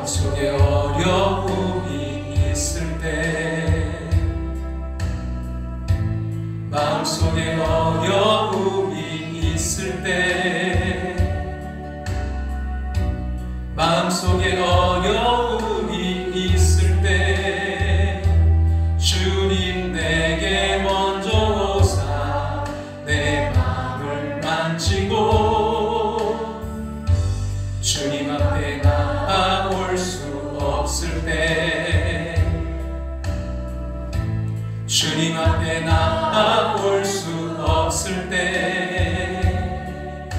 마음속에 어려움이 있을 때, 마음속에 어려움이 있을 때, 마음속에 어려움이 있을 때 주님 내게 먼저 오사 내 마음을 만지고, 주님 앞에 나아올 수 없을 때, 주님 앞에 나아올 수 없을 때,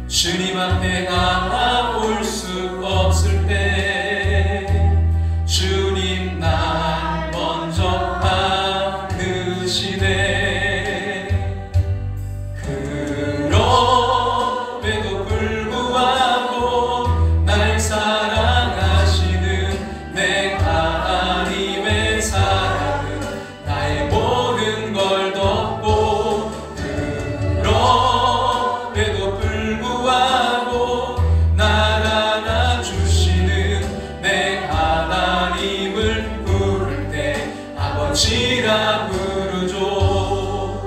주님 앞에 나아올 수 없을 때 주님 날 먼저 받으시네. 그럼에도 불구하고 날 사랑하시는 내 하나님의 사랑은 나의 모든 걸 덮고, 그럼에도 불구하고 날 안아주시는 내 하나님을 부를 때 아버지라 부르죠.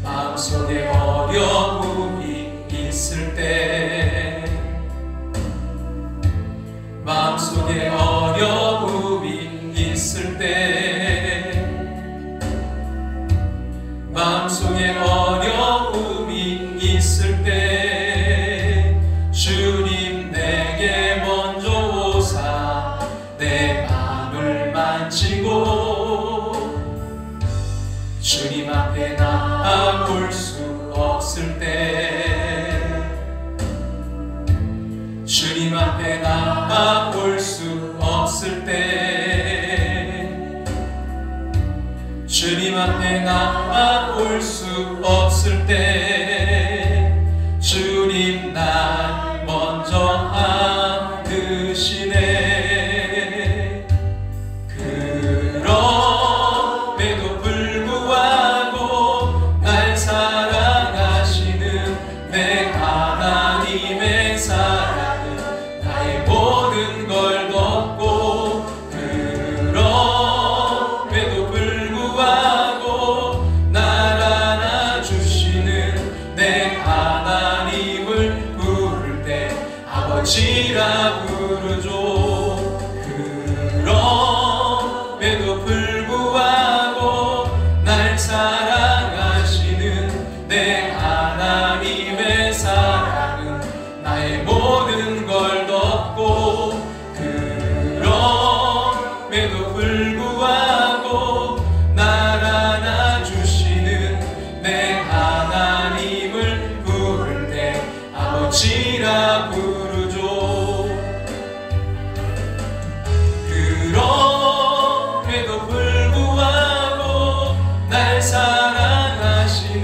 마음속에 어려움이 있을 때, 마음속에 어려움이 있을 때, 마음속에 어려움이 있을 때 주님 내게 먼저 오사 내 마음을 만지고, 주님 앞에 나아올 수 없을 때, 주님 앞에 나아올 수 없을 때, 주님 앞에 나아올 수 없을 때 주님 날 먼저 안으시네. 그럼에도 불구하고 날 사랑하시는 내 하나님의 사랑은 나의 모든 걸 덮고, 그럼에도 불구하고 날 안아주시는 내 하나님을 부를 때 아버지라 부르죠. 그럼에도 불구하고 날 사랑하시는 내 하나님의 사랑은 나의 모든 걸 덮고, 그럼에도 불구하고 날 안아주시는 내 하나님을 부를 때 아버지라 부르죠. 그럼에도 불구하고 날 사랑하시는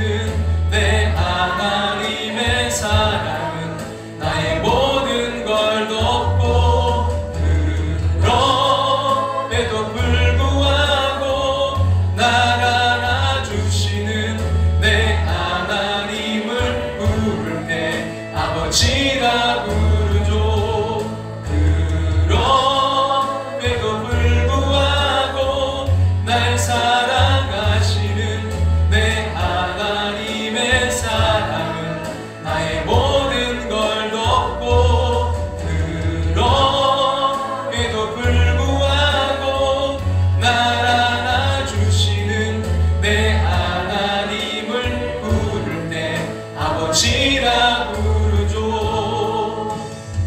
내 하나님의 사랑은 나의 모든 걸 덮고, 그럼에도 불구하고 날 안아주시는 내 하나님을 부를 때 아버지라 부르죠. 그럼에도 불구하고 날 사랑하시는 내 하나님의 사랑은 나의 모든 걸 덮고, 그럼에도 불구하고 날 안아주시는 내 하나님을 부를 때 아버지라 부르죠.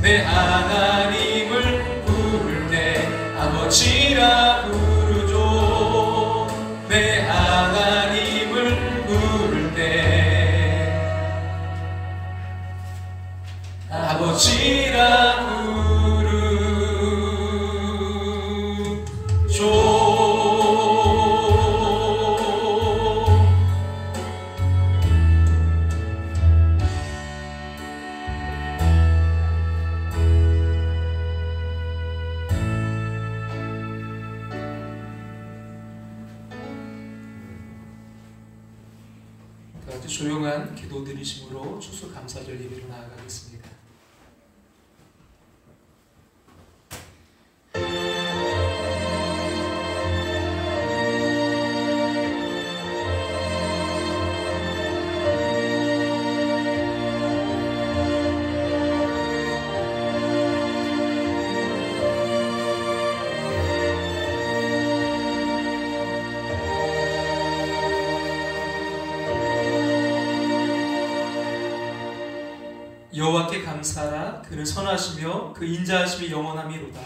내 하나님을 부를 때 아버지라 부르죠. 내 하나님을 부를 때 아버지라 부르죠. 조용한 기도 드리심으로 추수감사절 예배로 나아가겠습니다. 여호와께 감사하라. 그는 선하시며 그 인자하심이 영원함이로다.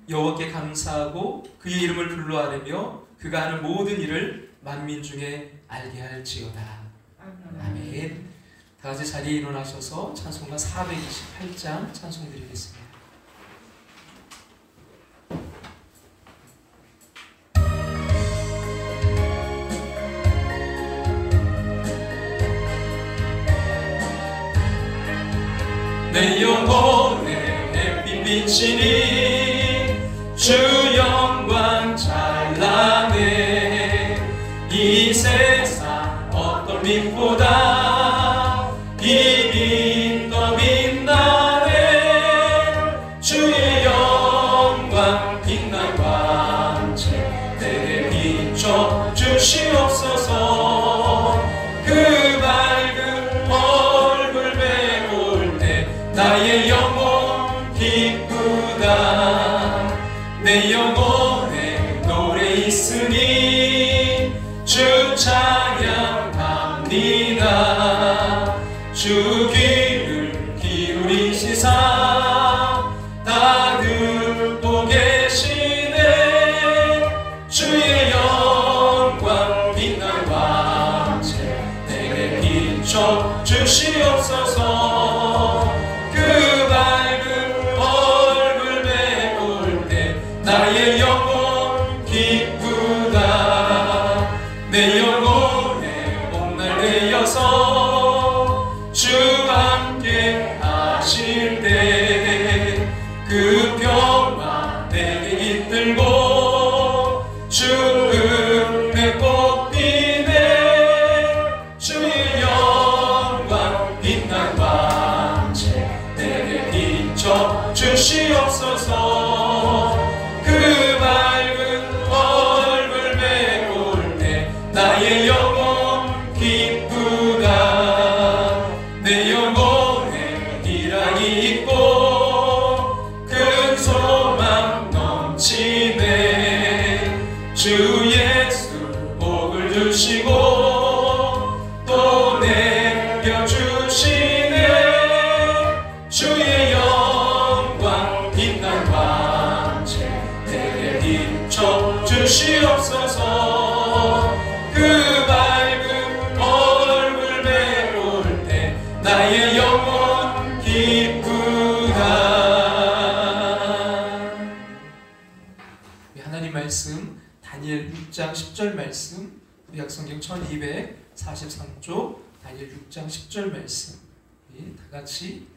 여호와께 감사하고 그의 이름을 불러아뢰며 그가 하는 모든 일을 만민 중에 알게 할지어다. 아멘. 다 같이 자리에 일어나셔서 찬송가 428장 찬송드리겠습니다. 내 영혼에 햇빛 비치니 주 영광 찬란해. 이 세상 어떤 빛보다 이 빛 더 빛나네. 주의 영광 빛난 광채 내게 비춰 주시옵소서. 그 밝은 얼굴 배울 때 나의 영혼 기쁘다. 내 영혼에 노래 있으니 주 찬양합니다. 주 귀를 기울이시사 다 듣고 계시네. 주의 영광 빛난 광채 내게 비춰 주시옵소서. 그 밝은 얼굴 배울 때 나의 영혼 기쁘다. 내 영혼에 봄날 되어서 주 함께 하실 때 그 평화 내게 깃들고 주 은혜 꽃 피네. 주의 영광 빛난 광채 내게 비춰 주시옵소서. 그 밝은 얼굴 배울 때 나의 영혼 기쁘다. 내 영혼에 희락이 있고 큰 소망 넘치네. 주 예수 복을 주시고 또 내려주시네. 주의 영광 빛난 광채 내게 비춰 주시옵소서. 그 밝은 얼굴 배울 때 나의 영혼 기쁘다. 하나님 말씀 다니엘 6장 10절 말씀, 우리 약성경 1243쪽 다니엘 6장 10절 말씀 다같이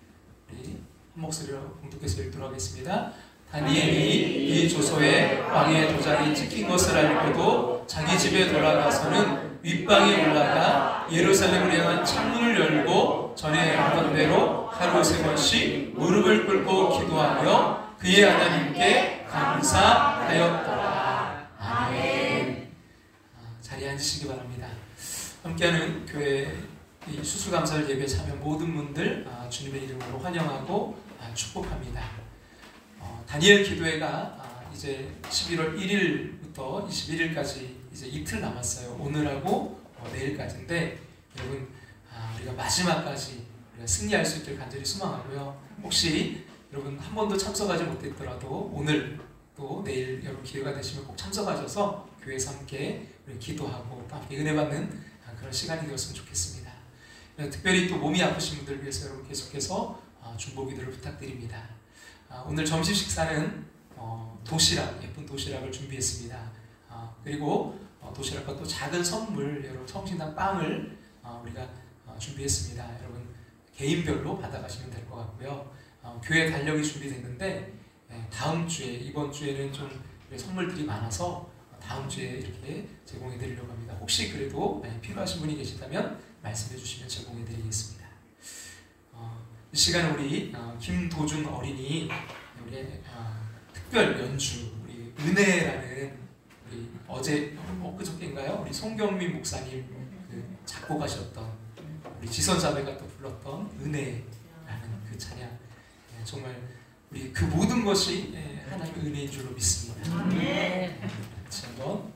우리 한 목소리로 공독해서 읽도록 하겠습니다. 다니엘이 이 조서에 왕의 도장이 찍힌 것을 알고도 자기 집에 돌아가서는 윗방에 올라가 예루살렘을 향한 창문을 열고 전에 하던 대로 하루 3번씩 무릎을 꿇고 기도하며 그의 하나님께 감사하였더라. 아멘. 자리에 앉으시기 바랍니다. 함께하는 교회 이 수수감사절 예배 참여 모든 분들 주님의 이름으로 환영하고 축복합니다. 다니엘 기도회가 이제 11월 1일부터 21일까지 이제 이틀 남았어요. 오늘하고 내일까지인데 여러분 우리가 마지막까지 우리가 승리할 수 있길 간절히 소망하고요. 혹시 여러분 한 번도 참석하지 못했더라도 오늘 또 내일 여러분 기회가 되시면 꼭 참석하셔서 교회에서 함께 우리 기도하고 또 함께 은혜 받는 그런 시간이 되었으면 좋겠습니다. 특별히 또 몸이 아프신 분들 위해서 여러분 계속해서 중보기도를 부탁드립니다. 오늘 점심 식사는 도시락, 예쁜 도시락을 준비했습니다. 그리고 도시락과 또 작은 선물, 여러분 성신당 빵을 우리가 준비했습니다. 여러분 개인별로 받아가시면 될 것 같고요. 교회 달력이 준비됐는데 다음 주에, 이번 주에는 좀 선물들이 많아서 다음 주에 이렇게 제공해 드리려고 합니다. 혹시 그래도 필요하신 분이 계시다면 말씀해 주시면 제공해 드리겠습니다. 이 시간 우리 김도준 어린이 우리 특별 연주 우리 은혜라는 우리 어제 그저께인가요? 우리 송경민 목사님 그 작곡하셨던 우리 지선자매가 또 불렀던 은혜라는 그 찬양, 정말 우리 그 모든 것이 하나님의 은혜인 줄로 믿습니다. 같이 한번.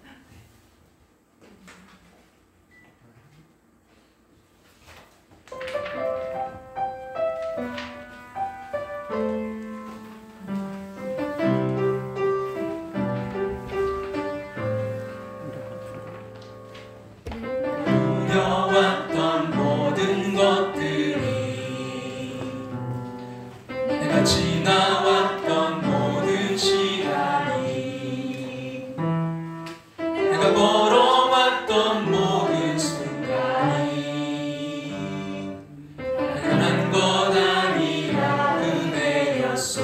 누려왔던 모든 것들이, 내가 지나왔던 모든 시간이, 내가 걸어왔던 모든 순간이 당연한 것 아니라 은혜였소.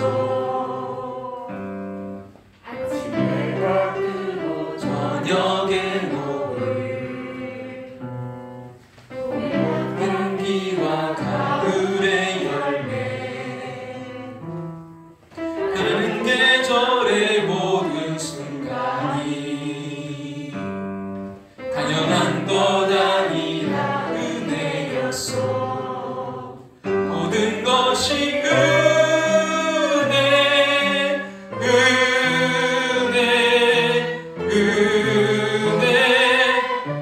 아침 해가 뜨고 저녁에 향기와 가을의 열매, 흐르는 계절의 모든 순간이 당연한 것 아니라 은혜였소. 모든 것이 은혜, 은혜, 은혜,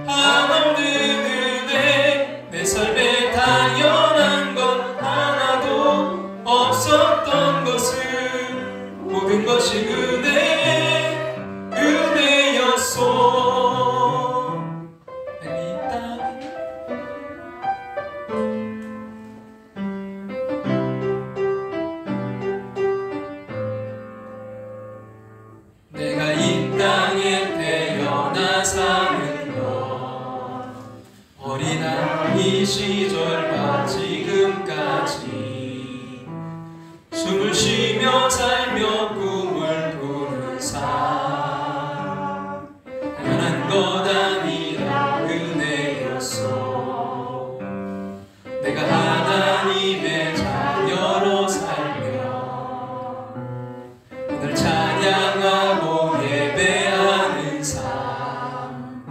한없는 은혜. 내 삶에 당연한 것 하나도 없었던 것은 모든 것이 은혜, 은혜였소. 내가 이 땅에 태어나 사는 것, 어린아이 시절과 지금까지 숨을 쉬며 살며 꿈을 꾸는 삶, 당연한 것 아니라 은혜였소. 내가 하나님의 자녀로 살며 오늘 찬양하고 예배하는 삶,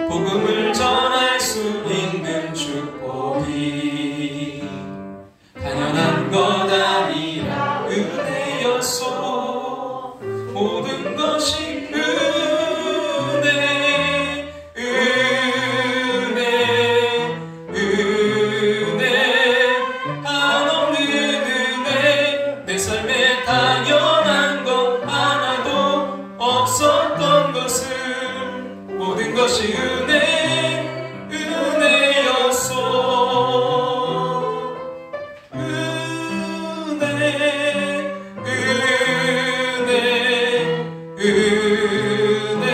복음을 전할 수 있는 축복이 당연한 것 아니라 은혜였소. 모든 것이 은혜, 은혜, 은혜, 한없는 은혜. 내 삶에 당연한 것 하나도 없었던 것은 모든 것이 은혜, 은혜였소. 은혜, 은혜, 은혜,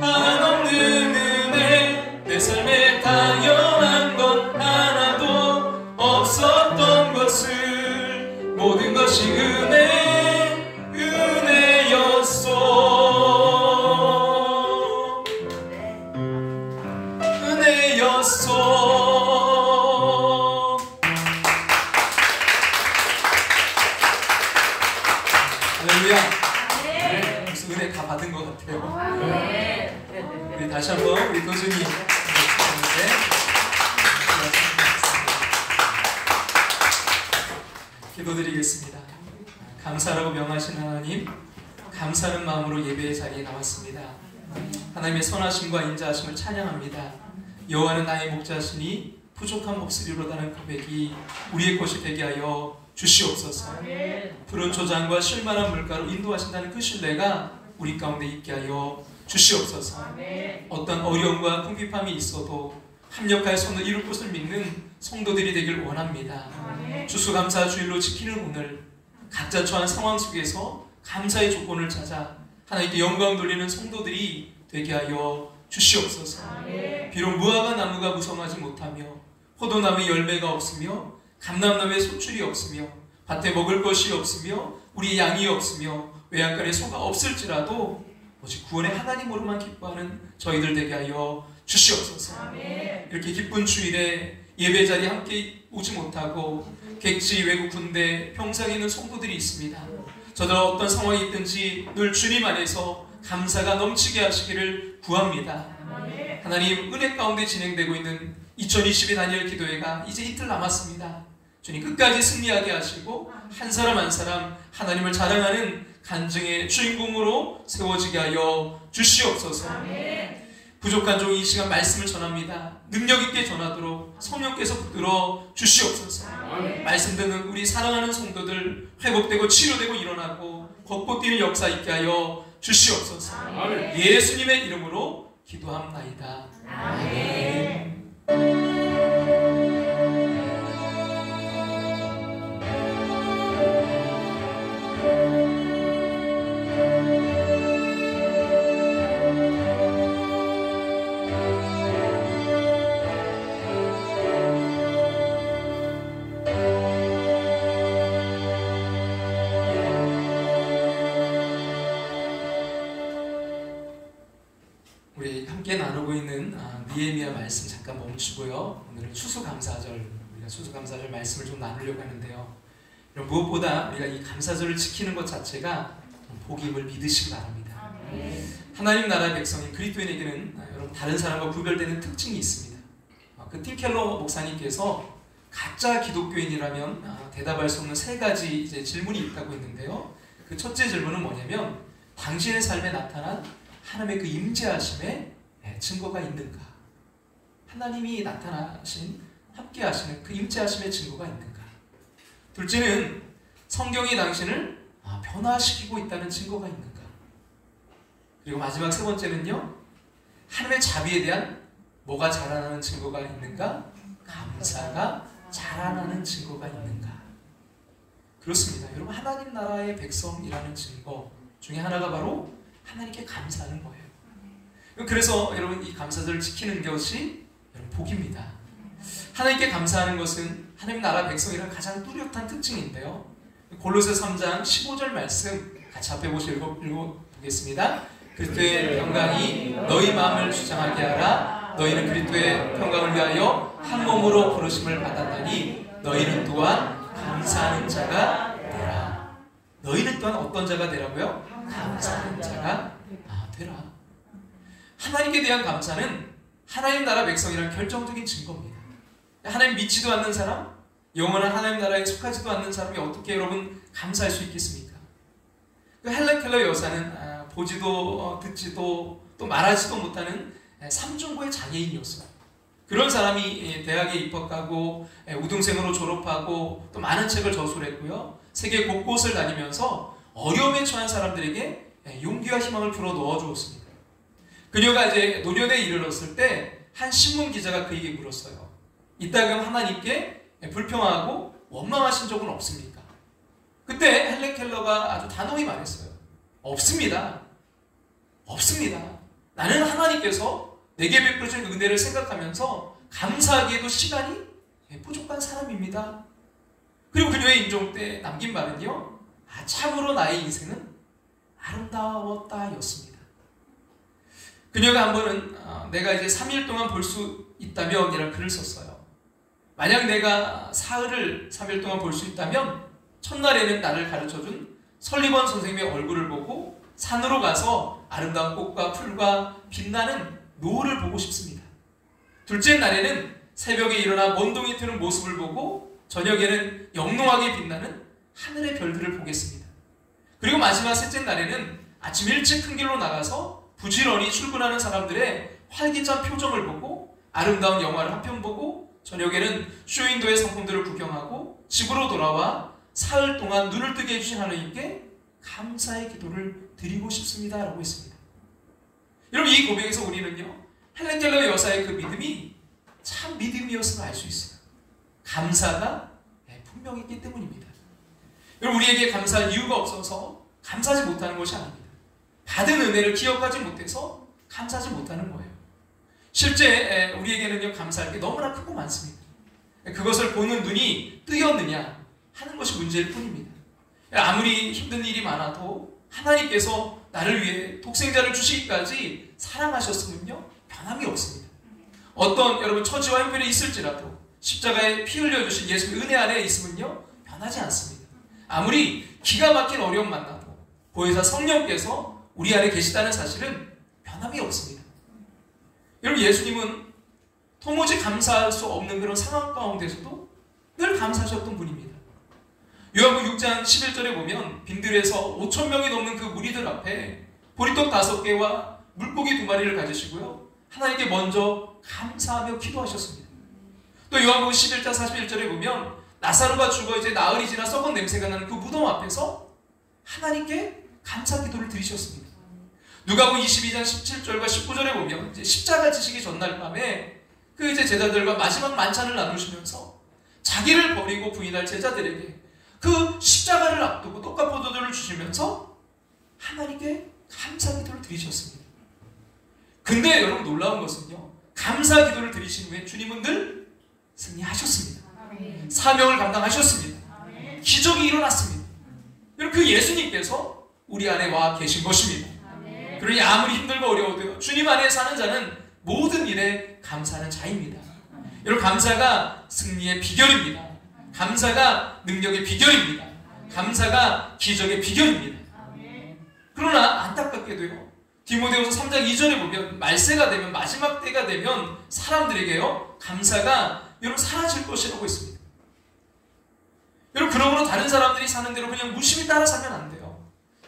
한없는 은혜. 내 삶에 당연한 것 하나도 없었던 것을 모든 것이 은혜, 은혜였소. 은혜였소. 할렐루야. 무슨 은혜 다 받은 것 같아요. 우리 다시 한번 우리 도준이 기도드리겠습니다. 감사하고 명하신 하나님, 감사하는 마음으로 예배의 자리에 나왔습니다. 하나님의 선하심과 인자하심을 찬양합니다. 여호와는 나의 목자시니 부족한 몫이로다는 고백이 우리의 것이 되게 하여 주시옵소서. 푸른 초장과 실만한 물가로 인도하신다는 그 신뢰가 우리 가운데 있게 하여 주시옵소서. 어떤 어려움과 궁핍함이 있어도 합력하여 손을 이룰 것을 믿는 성도들이 되길 원합니다. 추수감사 주일로 지키는 오늘, 각자 처한 상황 속에서 감사의 조건을 찾아 하나님께 영광 돌리는 성도들이 되게 하여 주시옵소서. 비록 무화과 나무가 무성하지 못하며 포도나무에 열매가 없으며 감람나무에 소출이 없으며 밭에 먹을 것이 없으며 우리 양이 없으며 외양간에 소가 없을지라도 오직 구원의 하나님으로만 기뻐하는 저희들 되게 하여 주시옵소서. 이렇게 기쁜 주일에 예배 자리에 함께 오지 못하고 객지, 외국, 군대, 평상에 있는 성도들이 있습니다. 저들 어떤 상황이 있든지 늘 주님 안에서 감사가 넘치게 하시기를 구합니다. 하나님, 은혜 가운데 진행되고 있는 2022 다니엘 기도회가 이제 이틀 남았습니다. 주님 끝까지 승리하게 하시고 한 사람 한 사람 하나님을 자랑하는 간증의 주인공으로 세워지게 하여 주시옵소서. 부족한 종 이 시간 말씀을 전합니다. 능력 있게 전하도록 성령께서 붙들어 주시옵소서. 말씀 듣는 우리 사랑하는 성도들 회복되고 치료되고 일어나고 걷고 뛰는 역사 있게 하여 주시옵소서. 예수님의 이름으로 기도합나이다. 아멘. 우리 함께 나누고 있는 느헤미야 말씀 잠깐 멈추고요. 오늘은 추수감사절, 우리가 추수감사절 말씀을 좀 나누려고 하는데요. 무엇보다 우리가 이 감사절을 지키는 것 자체가 복임을 믿으시기 바랍니다. 하나님 나라의 백성인 그리스도인에게는 여러분 다른 사람과 구별되는 특징이 있습니다. 그 팀 켈러 목사님께서 가짜 기독교인이라면 대답할 수 없는 세 가지 이제 질문이 있다고 했는데요. 그 첫째 질문은 뭐냐면 당신의 삶에 나타난 하나님의 그 임재하심의 증거가 있는가? 하나님이 나타나신 함께 하시는 그 임재하심의 증거가 있는가? 둘째는 성경이 당신을 변화시키고 있다는 증거가 있는가? 그리고 마지막 세 번째는요, 하나님의 자비에 대한 뭐가 자라나는 증거가 있는가? 감사가 자라나는 증거가 있는가? 그렇습니다. 여러분, 하나님 나라의 백성이라는 증거 중에 하나가 바로 하나님께 감사하는 거예요. 그래서 여러분 이 감사절을 지키는 것이 여러분 복입니다. 하나님께 감사하는 것은 하나님 나라 백성이라는 가장 뚜렷한 특징인데요. 골로새 3장 15절 말씀 같이 앞에 보시고 읽어보겠습니다. 그리스도의 평강이 너희 마음을 주장하게 하라. 너희는 그리스도의 평강을 위하여 한 몸으로 부르심을 받았나니 너희는 또한 감사하는 자가 되라. 너희는 또한 어떤 자가 되라고요? 감사하는 자가 되라. 하나님께 대한 감사는 하나님 나라 백성이라는 결정적인 증거입니다. 하나님 믿지도 않는 사람, 영원한 하나님 나라에 속하지도 않는 사람이 어떻게 여러분 감사할 수 있겠습니까? 그 헬렌 켈러 여사는 보지도 듣지도 또 말하지도 못하는 삼중고의 장애인이었어요. 그런 사람이 대학에 입학하고 우등생으로 졸업하고 또 많은 책을 저술했고요. 세계 곳곳을 다니면서 어려움에 처한 사람들에게 용기와 희망을 불어 넣어주었습니다. 그녀가 이제 노년에 이르렀을 때 한 신문 기자가 그에게 물었어요. 이따금 하나님께 불평하고 원망하신 적은 없습니까? 그때 헬렌 켈러가 아주 단호히 말했어요. 없습니다. 없습니다. 나는 하나님께서 내게 베풀어준 은혜를 생각하면서 감사하기에도 시간이 부족한 사람입니다. 그리고 그녀의 임종 때 남긴 말은요, 참으로 나의 인생은 아름다웠다 였습니다. 그녀가 한 번은 내가 이제 3일 동안 볼 수 있다면 이라는 글을 썼어요. 만약 내가 사흘을 3일 동안 볼 수 있다면 첫날에는 나를 가르쳐준 설리번 선생님의 얼굴을 보고 산으로 가서 아름다운 꽃과 풀과 빛나는 노을을 보고 싶습니다. 둘째 날에는 새벽에 일어나 먼동이 트는 모습을 보고 저녁에는 영롱하게 빛나는 하늘의 별들을 보겠습니다. 그리고 마지막 셋째 날에는 아침 일찍 큰 길로 나가서 부지런히 출근하는 사람들의 활기찬 표정을 보고 아름다운 영화를 한 편 보고 저녁에는 쇼윈도의 상품들을 구경하고 집으로 돌아와 사흘 동안 눈을 뜨게 해주신 하나님께 감사의 기도를 드리고 싶습니다 라고 했습니다. 여러분, 이 고백에서 우리는요, 헬렌 켈러 여사의 그 믿음이 참 믿음이었음을 알 수 있어요. 감사가 분명히 있기 때문입니다. 여러분, 우리에게 감사할 이유가 없어서 감사하지 못하는 것이 아닙니다. 받은 은혜를 기억하지 못해서 감사하지 못하는 거예요. 실제 우리에게는요, 감사할 게 너무나 크고 많습니다. 그것을 보는 눈이 뜨였느냐 하는 것이 문제일 뿐입니다. 아무리 힘든 일이 많아도 하나님께서 나를 위해 독생자를 주시기까지 사랑하셨으면요, 변함이 없습니다. 어떤 여러분 처지와 형편에 있을지라도 십자가에 피 흘려주신 예수의 은혜 안에 있으면요 변하지 않습니다. 아무리 기가 막힌 어려움 만나도 보혜사 성령께서 우리 안에 계시다는 사실은 변함이 없습니다. 여러분 예수님은 도무지 감사할 수 없는 그런 상황 가운데서도 늘 감사하셨던 분입니다. 요한복음 6장 11절에 보면 빈들에서 5,000명이 넘는 그 무리들 앞에 보리떡 5개와 물고기 2마리를 가지시고요 하나님께 먼저 감사하며 기도하셨습니다. 또 요한복음 11장 41절에 보면 나사로가 죽어 이제 나흘이 지나 썩은 냄새가 나는 그 무덤 앞에서 하나님께 감사 기도를 드리셨습니다. 누가복음 22장 17절과 19절에 보면 이제 십자가 지시기 전날 밤에 그 이제 제자들과 마지막 만찬을 나누시면서 자기를 버리고 부인할 제자들에게 그 십자가를 앞두고 떡과 포도주를 주시면서 하나님께 감사 기도를 드리셨습니다. 근데 여러분 놀라운 것은요 감사 기도를 드리신 후에 주님은 늘 승리하셨습니다. 사명을 감당하셨습니다. 기적이 일어났습니다. 여러분 그 예수님께서 우리 안에 와 계신 것입니다. 그러니 아무리 힘들고 어려워도요 주님 안에 사는 자는 모든 일에 감사하는 자입니다. 여러분 감사가 승리의 비결입니다. 감사가 능력의 비결입니다. 감사가 기적의 비결입니다. 그러나 안타깝게도요 디모데후서 3장 2절에 보면 말세가 되면 마지막 때가 되면 사람들에게요 감사가 여러분 사라질 것이라고 있습니다. 여러분 그러므로 다른 사람들이 사는 대로 그냥 무심히 따라 살면 안 돼요.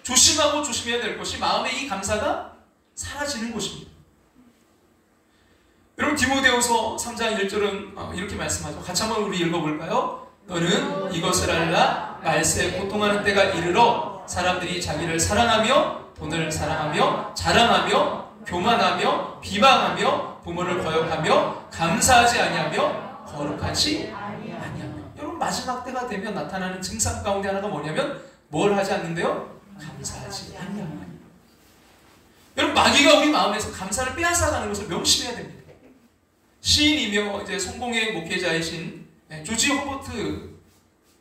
조심하고 조심해야 될 것이 마음의 이 감사가 사라지는 것입니다. 여러분 디모데후서 3장 1절은 이렇게 말씀하죠. 같이 한번 우리 읽어볼까요? 너는 이것을 알라 말세에 고통하는 때가 이르러 사람들이 자기를 사랑하며 돈을 사랑하며 자랑하며 교만하며 비방하며 부모를 거역하며 감사하지 아니하며 거룩하지 아니하며. 여러분 마지막 때가 되면 나타나는 증상 가운데 하나가 뭐냐면 뭘 하지 않는데요? 감사하지 아니하며. 여러분 마귀가 우리 마음에서 감사를 빼앗아가는 것을 명심해야 됩니다. 시인이며 이제 성공의 목회자이신 조지 호버트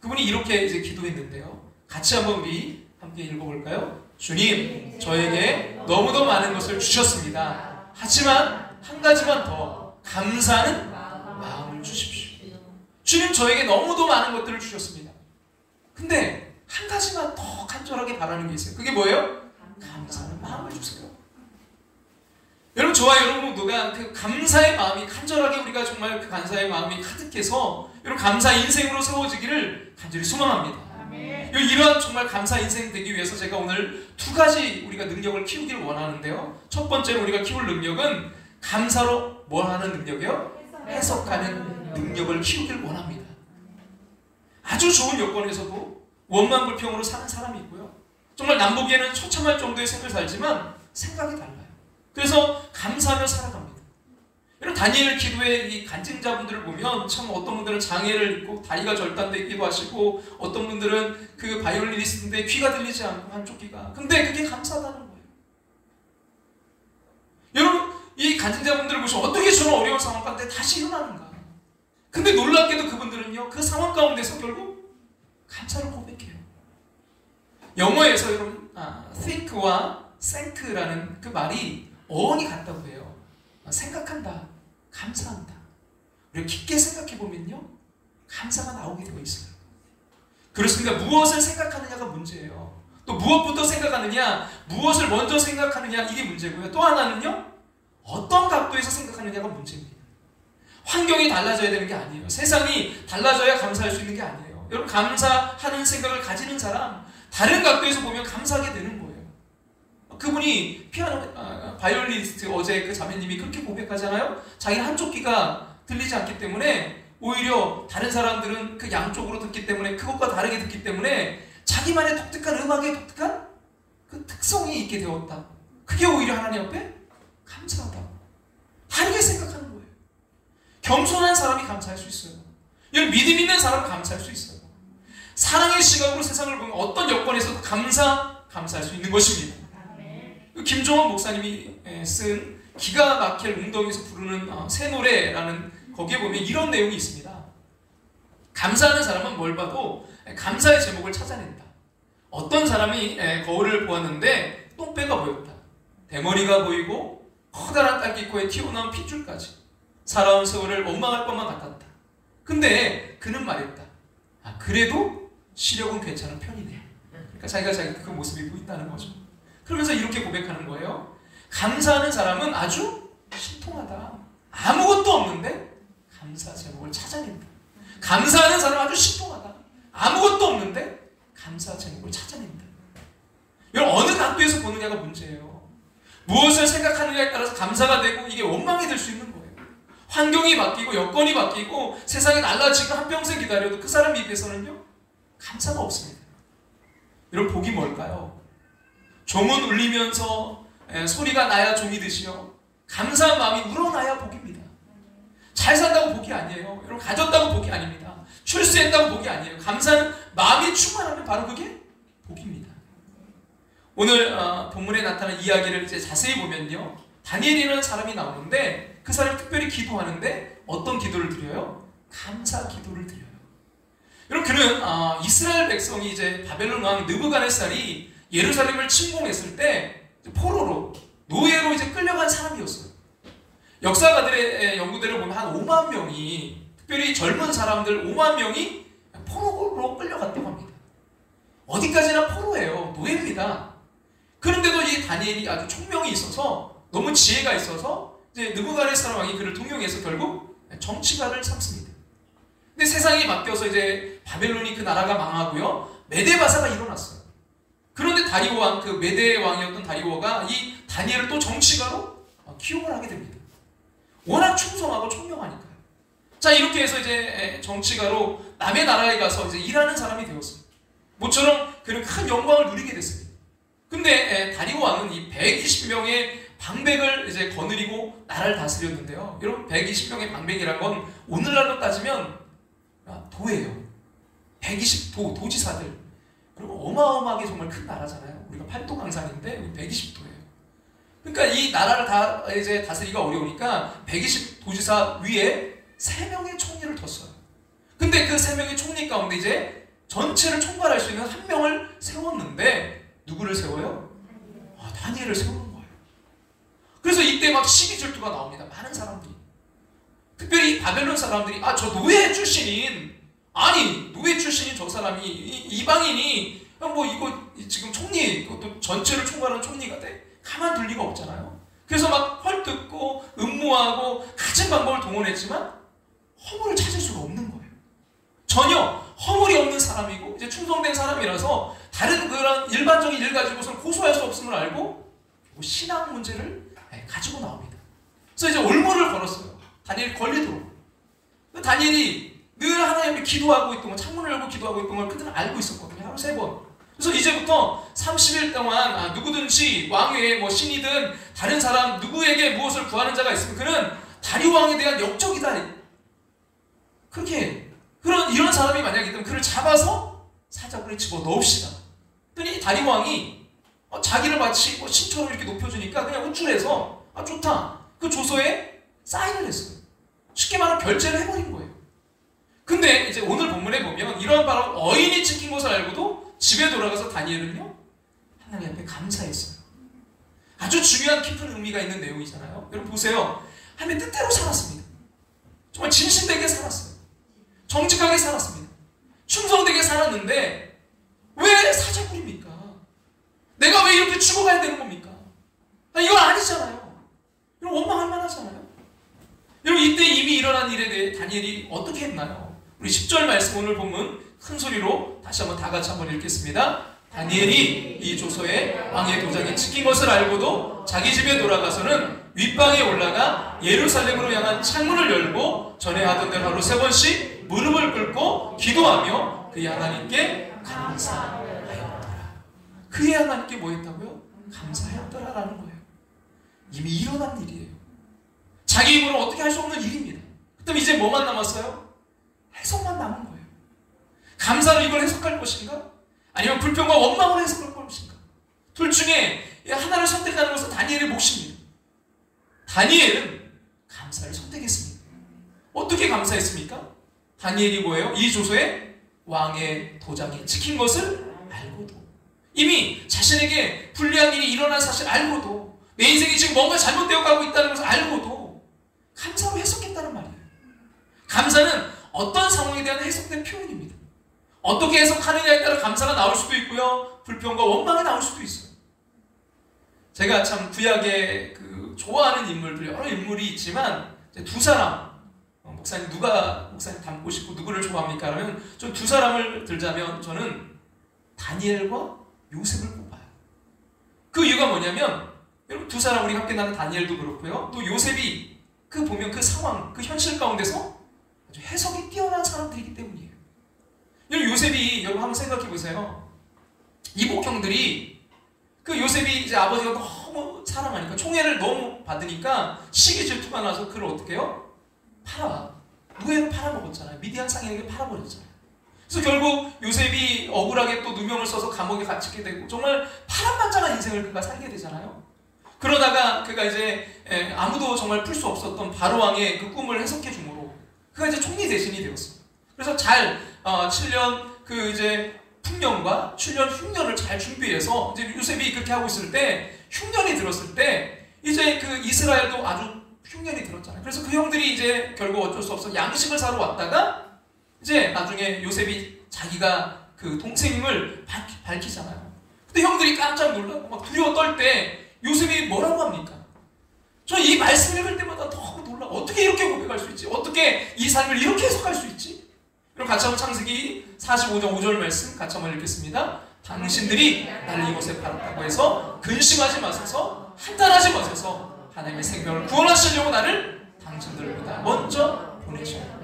그분이 이렇게 이제 기도했는데요. 같이 한번 우리 함께 읽어볼까요? 주님, 저에게 너무도 많은 것을 주셨습니다. 하지만 한 가지만 더 감사하는 마음을 주십시오. 주님, 저에게 너무도 많은 것들을 주셨습니다. 근데 한 가지만 더 간절하게 바라는 게 있어요. 그게 뭐예요? 감사하는 마음을 주세요. 여러분 저와 여러분 모두가 그 감사의 마음이 간절하게 우리가 정말 그 감사의 마음이 가득해서 여러분 감사 인생으로 세워지기를 간절히 소망합니다. 이러한 정말 감사 인생 되기 위해서 제가 오늘 2가지 우리가 능력을 키우기를 원하는데요. 첫 번째로 우리가 키울 능력은 감사로 뭘 하는 능력이요? 해석하는 능력을 키우기를 원합니다. 아주 좋은 여건에서도 원만불평으로 사는 사람이 있고요. 정말 남보기에는 처참할 정도의 생을 살지만 생각이 달라요. 그래서 감사하며 살아갑니다. 이런 다니엘 기도의 이 간증자분들을 보면 참 어떤 분들은 장애를 입고 다리가 절단되기도 하시고 어떤 분들은 그 바이올리니스트인데 귀가 들리지 않고 한쪽 귀가. 근데 그게 감사하다는 거예요. 여러분 이 간증자분들을 보시면 어떻게 저런 어려운 상황 가운데 다시 일어나는가. 근데 놀랍게도 그분들은요 그 상황 가운데서 결국 감사를 고백해요. 영어에서 여러분 think와 thank라는 그 말이 어원이 같다고 해요. 생각한다, 감사한다. 우리가 깊게 생각해보면요 감사가 나오게 되어 있어요. 그렇습니다. 무엇을 생각하느냐가 문제예요. 또 무엇부터 생각하느냐, 무엇을 먼저 생각하느냐 이게 문제고요. 또 하나는요 어떤 각도에서 생각하느냐가 문제입니다. 환경이 달라져야 되는 게 아니에요. 세상이 달라져야 감사할 수 있는 게 아니에요. 여러분 감사하는 생각을 가지는 사람 다른 각도에서 보면 감사하게 되는 거예요. 그분이 피아노 바이올리니스트 어제 그 자매님이 그렇게 고백하잖아요. 자기는 한쪽 귀가 들리지 않기 때문에 오히려 다른 사람들은 그 양쪽으로 듣기 때문에 그것과 다르게 듣기 때문에 자기만의 독특한 음악의 독특한 그 특성이 있게 되었다. 그게 오히려 하나님 앞에 감사하다. 다르게 생각하는 거예요. 겸손한 사람이 감사할 수 있어요. 여러분 믿음 있는 사람은 감사할 수 있어요. 사랑의 시각으로 세상을 보면 어떤 여건에서도 감사할 수 있는 것입니다. 김종원 목사님이 쓴 기가 막힐 웅덩이에서 부르는 새 노래라는 거기에 보면 이런 내용이 있습니다. 감사하는 사람은 뭘 봐도 감사의 제목을 찾아낸다. 어떤 사람이 거울을 보았는데 똥배가 보였다. 대머리가 보이고 커다란 딸기코에 튀어나온 핏줄까지. 살아온 세월을 원망할 것만 같았다. 근데 그는 말했다. 그래도 시력은 괜찮은 편이네. 그러니까 자기가 자기 그 모습이 보인다는 거죠. 그러면서 이렇게 고백하는 거예요. 감사하는 사람은 아주 신통하다. 아무것도 없는데 감사 제목을 찾아낸다. 감사하는 사람은 아주 신통하다. 아무것도 없는데 감사 제목을 찾아낸다. 여러분, 어느 각도에서 보느냐가 문제예요. 무엇을 생각하느냐에 따라서 감사가 되고 이게 원망이 될 수 있는 거예요. 환경이 바뀌고 여건이 바뀌고 세상이 달라지고 한평생 기다려도 그 사람 입에서는요 감사가 없습니다. 여러분, 복이 뭘까요? 종은 울리면서 소리가 나야 종이 듯이요, 감사한 마음이 우러나야 복입니다. 잘 산다고 복이 아니에요. 여러분, 가졌다고 복이 아닙니다. 출세했다고 복이 아니에요. 감사는 마음이 충만하면 바로 그게 복입니다. 오늘 본문에 나타난 이야기를 이제 자세히 보면요, 다니엘이라는 사람이 나오는데 그 사람이 특별히 기도하는데 어떤 기도를 드려요? 감사 기도를 드려요. 여러분, 그는 이스라엘 백성이 이제 바벨론 왕 느부갓네살이 예루살렘을 침공했을 때 포로로, 노예로 이제 끌려간 사람이었어요. 역사가들의 연구대로 보면 한 5만 명이, 특별히 젊은 사람들 5만 명이 포로로 끌려갔다고 합니다. 어디까지나 포로예요. 노예입니다. 그런데도 이 다니엘이 아주 총명이 있어서, 너무 지혜가 있어서 이제 느부갓네살 왕이 그를 동용해서 결국 정치가를 삼습니다. 근데 세상이 바뀌어서 이제 바벨론이 그 나라가 망하고요, 메데바사가 일어났어요. 그런데 다리오 왕, 그 메데 왕이었던 다리오가 이 다니엘을 또 정치가로 기용을 하게 됩니다. 워낙 충성하고 총명하니까요. 자, 이렇게 해서 이제 정치가로 남의 나라에 가서 이제 일하는 사람이 되었어요. 모처럼 그는 큰 영광을 누리게 됐습니다. 근데 다리오 왕은 이 120명의 방백을 이제 거느리고 나라를 다스렸는데요. 여러분, 120명의 방백이란 건 오늘날로 따지면 도예요. 120도, 도지사들. 그리고 어마어마하게 정말 큰 나라잖아요. 우리가 팔도강산인데 120도예요. 그러니까 이 나라를 다 이제 다스리기가 어려우니까 120 도지사 위에 3명의 총리를 뒀어요. 근데 그 3명의 총리 가운데 이제 전체를 총괄할 수 있는 한 명을 세웠는데 누구를 세워요? 다니엘을 세우는 거예요. 그래서 이때 막 시기 질투가 나옵니다. 많은 사람들이. 특별히 바벨론 사람들이 저 노예 출신인, 아니 노예 출신인 저 사람이 이방인이 뭐 이거 지금 총리, 또 전체를 총괄하는 총리가 돼? 가만둘 리가 없잖아요. 그래서 막 헐뜯고 음모하고 가진 방법을 동원했지만 허물을 찾을 수가 없는 거예요. 전혀 허물이 없는 사람이고 이제 충성된 사람이라서 다른 그런 일반적인 일 가지고서는 고소할 수 없음을 알고 신앙 문제를 가지고 나옵니다. 그래서 이제 올무를 걸었어요. 다니엘이 걸리도록. 다니엘이 늘 하나님 앞에 기도하고 있던 걸, 창문을 열고 기도하고 있던 걸 그들은 알고 있었거든요. 하루 3번. 그래서 이제부터 30일 동안 누구든지 왕의 뭐 신이든 다른 사람 누구에게 무엇을 구하는 자가 있으면 그는 다리오 왕에 대한 역적이다. 그렇게 이런 사람이 만약에 있다면 그를 잡아서 사자굴에 집어넣읍시다. 그랬더니 다리오 왕이 자기를 마치 신처럼 이렇게 높여주니까 그냥 우쭐해서 좋다. 그 조서에 사인을 했어요. 쉽게 말하면 결제를 해버린 거예요. 근데 이제 오늘 본문에 보면 이런 바로 어인이 찍힌 것을 알고도 집에 돌아가서 다니엘은요 하나님 앞에 감사했어요. 아주 중요한 깊은 의미가 있는 내용이잖아요. 여러분 보세요. 하나님의 뜻대로 살았습니다. 정말 진실되게 살았어요. 정직하게 살았습니다. 충성되게 살았는데 왜 사자굴입니까? 내가 왜 이렇게 죽어가야 되는 겁니까? 이건 아니잖아요. 여러분 원망할 만하잖아요. 여러분 이때 이미 일어난 일에 대해 다니엘이 어떻게 했나요? 우리 10절 말씀 오늘 보면 큰 소리로 다시 한번 다 같이 한번 읽겠습니다. 다니엘이 이 조서에 왕의 도장이 찍힌 것을 알고도 자기 집에 돌아가서는 윗방에 올라가 예루살렘으로 향한 창문을 열고 전에 하던 대로 하루 3번씩 무릎을 꿇고 기도하며 그의 하나님께 감사하였더라. 그의 하나님께 뭐 했다고요? 감사하였더라라는 거예요. 이미 일어난 일이에요. 자기 힘으로 어떻게 할 수 없는 일입니다. 그럼 이제 뭐만 남았어요? 해석만 남은 거예요. 감사로 이걸 해석할 것인가? 아니면 불평과 원망으로 해석할 것인가? 둘 중에 하나를 선택하는 것은 다니엘의 몫입니다. 다니엘은 감사를 선택했습니다. 어떻게 감사했습니까? 다니엘이 뭐예요? 이 조서에 왕의 도장이 찍힌 것을 알고도, 이미 자신에게 불리한 일이 일어난 사실 알고도, 내 인생이 지금 뭔가 잘못되어 가고 있다는 것을 알고도 감사로 해석했다는 감사는 어떤 상황에 대한 해석된 표현입니다. 어떻게 해석하느냐에 따라 감사가 나올 수도 있고요, 불평과 원망이 나올 수도 있어요. 제가 참 구약에 좋아하는 인물들, 여러 인물이 있지만 두 사람, 목사님 누가 목사님 닮고 싶고 누구를 좋아합니까? 그러면 좀 두 사람을 들자면 저는 다니엘과 요셉을 꼽아요. 그 이유가 뭐냐면, 여러분 두 사람 우리 함께 나는 다니엘도 그렇고요, 또 요셉이 보면 그 상황, 그 현실 가운데서 아주 해석이 뛰어난 사람들이기 때문이에요. 여러분 요셉이, 여러분 한번 생각해 보세요. 이복형들이 요셉이 이제 아버지가 너무 사랑하니까, 총애를 너무 받으니까 시기 질투가 나서 그를 어떻게 해요? 노예로 팔아먹었잖아요. 미디안 상인에게 팔아버렸잖아요. 그래서 결국 요셉이 억울하게 또 누명을 써서 감옥에 갇히게 되고, 정말 파란만장한 인생을 그가 살게 되잖아요. 그러다가 그가 이제 아무도 정말 풀 수 없었던 바로왕의 그 꿈을 해석해 주므로 그가 이제 총리 대신이 되었어요. 그래서 잘 7년 이제 풍년과 7년 흉년을 잘 준비해서, 이제 요셉이 그렇게 하고 있을 때 흉년이 들었을 때 이제 이스라엘도 아주 흉년이 들었잖아요. 그래서 그 형들이 이제 결국 어쩔 수 없어 양식을 사러 왔다가 이제 나중에 요셉이 자기가 동생임을 밝히잖아요. 근데 형들이 깜짝 놀라고 막 두려워 떨 때 요셉이 뭐라고 합니까? 저 이 말씀 읽을 때마다 너무 놀라. 어떻게 이렇게 고백할 수 있지? 어떻게 이 삶을 이렇게 해석할 수 있지? 그럼 같이 한번 창세기 45장 5절 말씀 같이 한번 읽겠습니다. 당신들이 나를 이곳에 팔았다고 해서 근심하지 마소서, 한탄하지 마소서, 하나님의 생명을 구원하시려고 나를 당신들보다 먼저 보내셨다.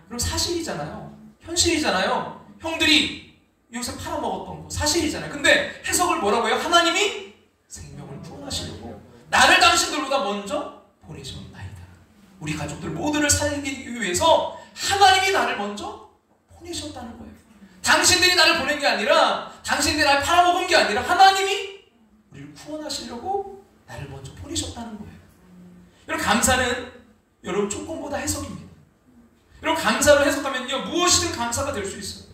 그럼 사실이잖아요. 현실이잖아요. 형들이 요셉 팔아먹었던 거 사실이잖아요. 근데 해석을 뭐라고 해요? 하나님이 생명을 구원하시려고 나를 당신들보다 먼저 보내셨나이다. 우리 가족들 모두를 살리기 위해서 하나님이 나를 먼저 보내셨다는 거예요. 당신들이 나를 보낸 게 아니라, 당신들이 나를 팔아먹은 게 아니라, 하나님이 우리를 구원하시려고 나를 먼저 보내셨다는 거예요. 여러분 감사는 여러분 조건보다 해석입니다. 여러분 감사로 해석하면요, 무엇이든 감사가 될 수 있어요.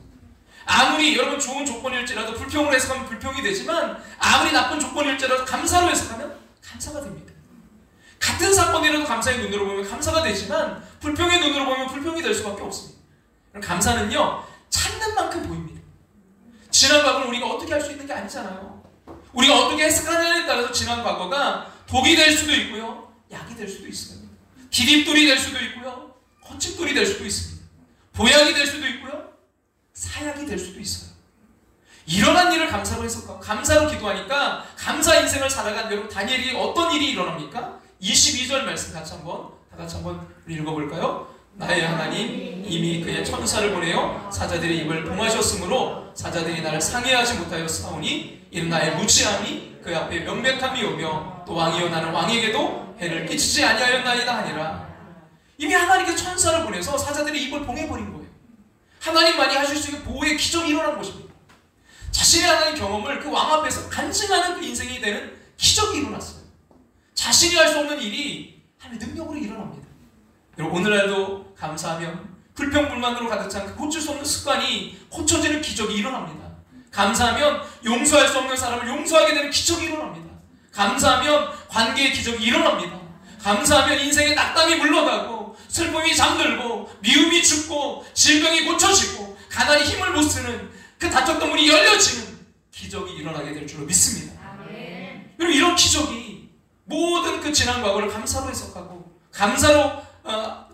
아무리 여러분 좋은 조건일지라도 불평으로 해석하면 불평이 되지만, 아무리 나쁜 조건일지라도 감사로 해석하면 감사가 됩니다. 같은 사건이라도 감사의 눈으로 보면 감사가 되지만, 불평의 눈으로 보면 불평이 될 수밖에 없습니다. 감사는요, 찾는 만큼 보입니다. 지난 과거를 우리가 어떻게 할 수 있는 게 아니잖아요. 우리가 어떻게 해석하느냐에 따라서 지난 과거가 독이 될 수도 있고요, 약이 될 수도 있어요. 기립돌이 될 수도 있고요, 거침돌이 될 수도 있습니다. 보약이 될 수도 있고요, 사약이 될 수도 있어요. 일어난 일을 감사로 해석하고 감사로 기도하니까 감사 인생을 살아간 여러분 다니엘이 어떤 일이 일어납니까? 22절 말씀 다 같이 한번 읽어볼까요? 나의 하나님 이미 그의 천사를 보내어 사자들의 입을 봉하셨으므로 사자들이 나를 상해하지 못하였사오니 이는 나의 무지함이 그 앞에 명백함이 오며 또 왕이여 나는 왕에게도 해를 끼치지 아니하였나이다 하니라. 이미 하나님께 천사를 보내서 사자들의 입을 봉해버린 거예요. 하나님만이 하실 수 있는 보호의 기적이 일어난 것입니다. 자신의 하나님 경험을 그 왕 앞에서 간증하는 그 인생이 되는 기적이 일어났어요. 자신이 할 수 없는 일이 하나님의 능력으로 일어납니다. 여러분 오늘날도 감사하면 불평불만으로 가득 찬 그 고칠 수 없는 습관이 고쳐지는 기적이 일어납니다. 감사하면 용서할 수 없는 사람을 용서하게 되는 기적이 일어납니다. 감사하면 관계의 기적이 일어납니다. 감사하면 인생의 낙담이 물러가고 슬픔이 잠들고 미움이 죽고 질병이 고쳐지고 가난이 힘을 못 쓰는 그 닫혔던 문이 열려지는 기적이 일어나게 될 줄로 믿습니다. 여러분 이런 기적이 모든 그 지난 과거를 감사로 해석하고 감사로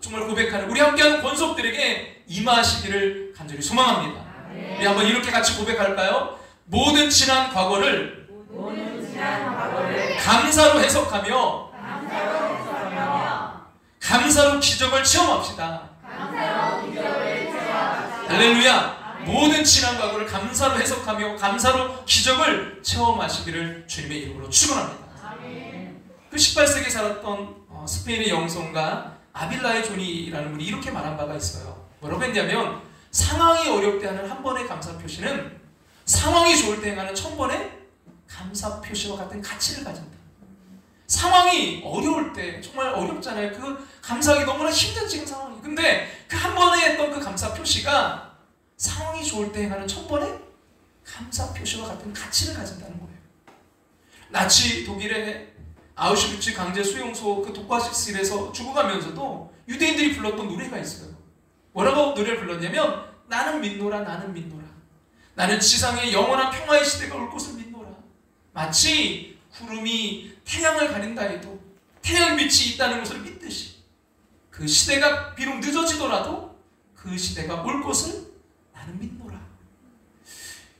정말 고백하는 우리 함께하는 권속들에게 임하시기를 간절히 소망합니다. 우리 한번 이렇게 같이 고백할까요? 모든 지난 과거를 감사로 해석하며 감사로 기적을 체험합시다. 할렐루야. 모든 지난 과거를 감사로 해석하며 감사로 기적을 체험하시기를 주님의 이름으로 축원합니다. 그 18세기에 살았던 스페인의 영성가 아빌라의 존이라는 분이 이렇게 말한 바가 있어요. 뭐라고 했냐면 상황이 어렵게 하는 한 번의 감사 표시는 상황이 좋을 때 행하는 1000번의 감사 표시와 같은 가치를 가진다. 상황이 어려울 때 정말 어렵잖아요. 그 감사하기 너무나 힘든 지금 상황이. 근데 그 한 번에 했던 그 감사 표시가 상황이 좋을 때 행하는 1000번의 감사 표시와 같은 가치를 가진다는 거예요. 나치 독일의 아우슈비츠 강제 수용소 그 독과실에서 죽어가면서도 유대인들이 불렀던 노래가 있어요. 뭐라고 노래를 불렀냐면 나는 믿노라 나는 믿노라 나는 지상의 영원한 평화의 시대가 올 것을 믿노라. 마치 구름이 태양을 가린다 해도 태양빛이 있다는 것을 믿듯이 그 시대가 비록 늦어지더라도 그 시대가 올 것을 나는 믿노라.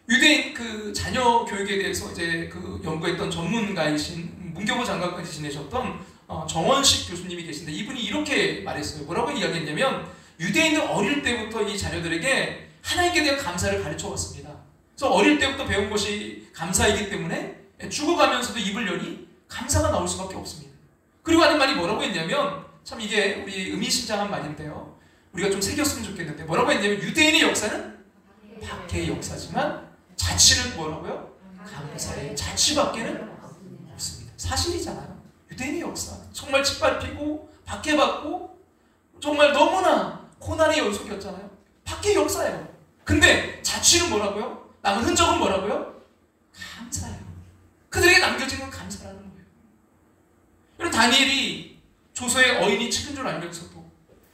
유대인 그 자녀 교육에 대해서 이제 그 연구했던 전문가이신 문교부 장관까지 지내셨던 정원식 교수님이 계신데 이분이 이렇게 말했어요. 뭐라고 이야기했냐면 유대인은 어릴 때부터 이 자녀들에게 하나님께 대한 감사를 가르쳐 왔습니다. 그래서 어릴 때부터 배운 것이 감사이기 때문에 죽어가면서도 입을 열이 감사가 나올 수밖에 없습니다. 그리고 하는 말이 뭐라고 했냐면 참 이게 우리 의미심장한 말인데요. 우리가 좀 새겼으면 좋겠는데 뭐라고 했냐면 유대인의 역사는 박해의 역사지만 자치는 뭐라고요? 감사의 자치밖에는 없습니다. 사실이잖아요. 유대인의 역사 정말 짓밟히고 박해받고 정말 너무나 고난의 연속이었잖아요. 박해의 역사예요. 근데 자취는 뭐라고요? 남은 흔적은 뭐라고요? 감사예요. 그들에게 남겨진 건 감사라는 거예요. 여러분 다니엘이 조서의 어인이 찍은 줄 알면서도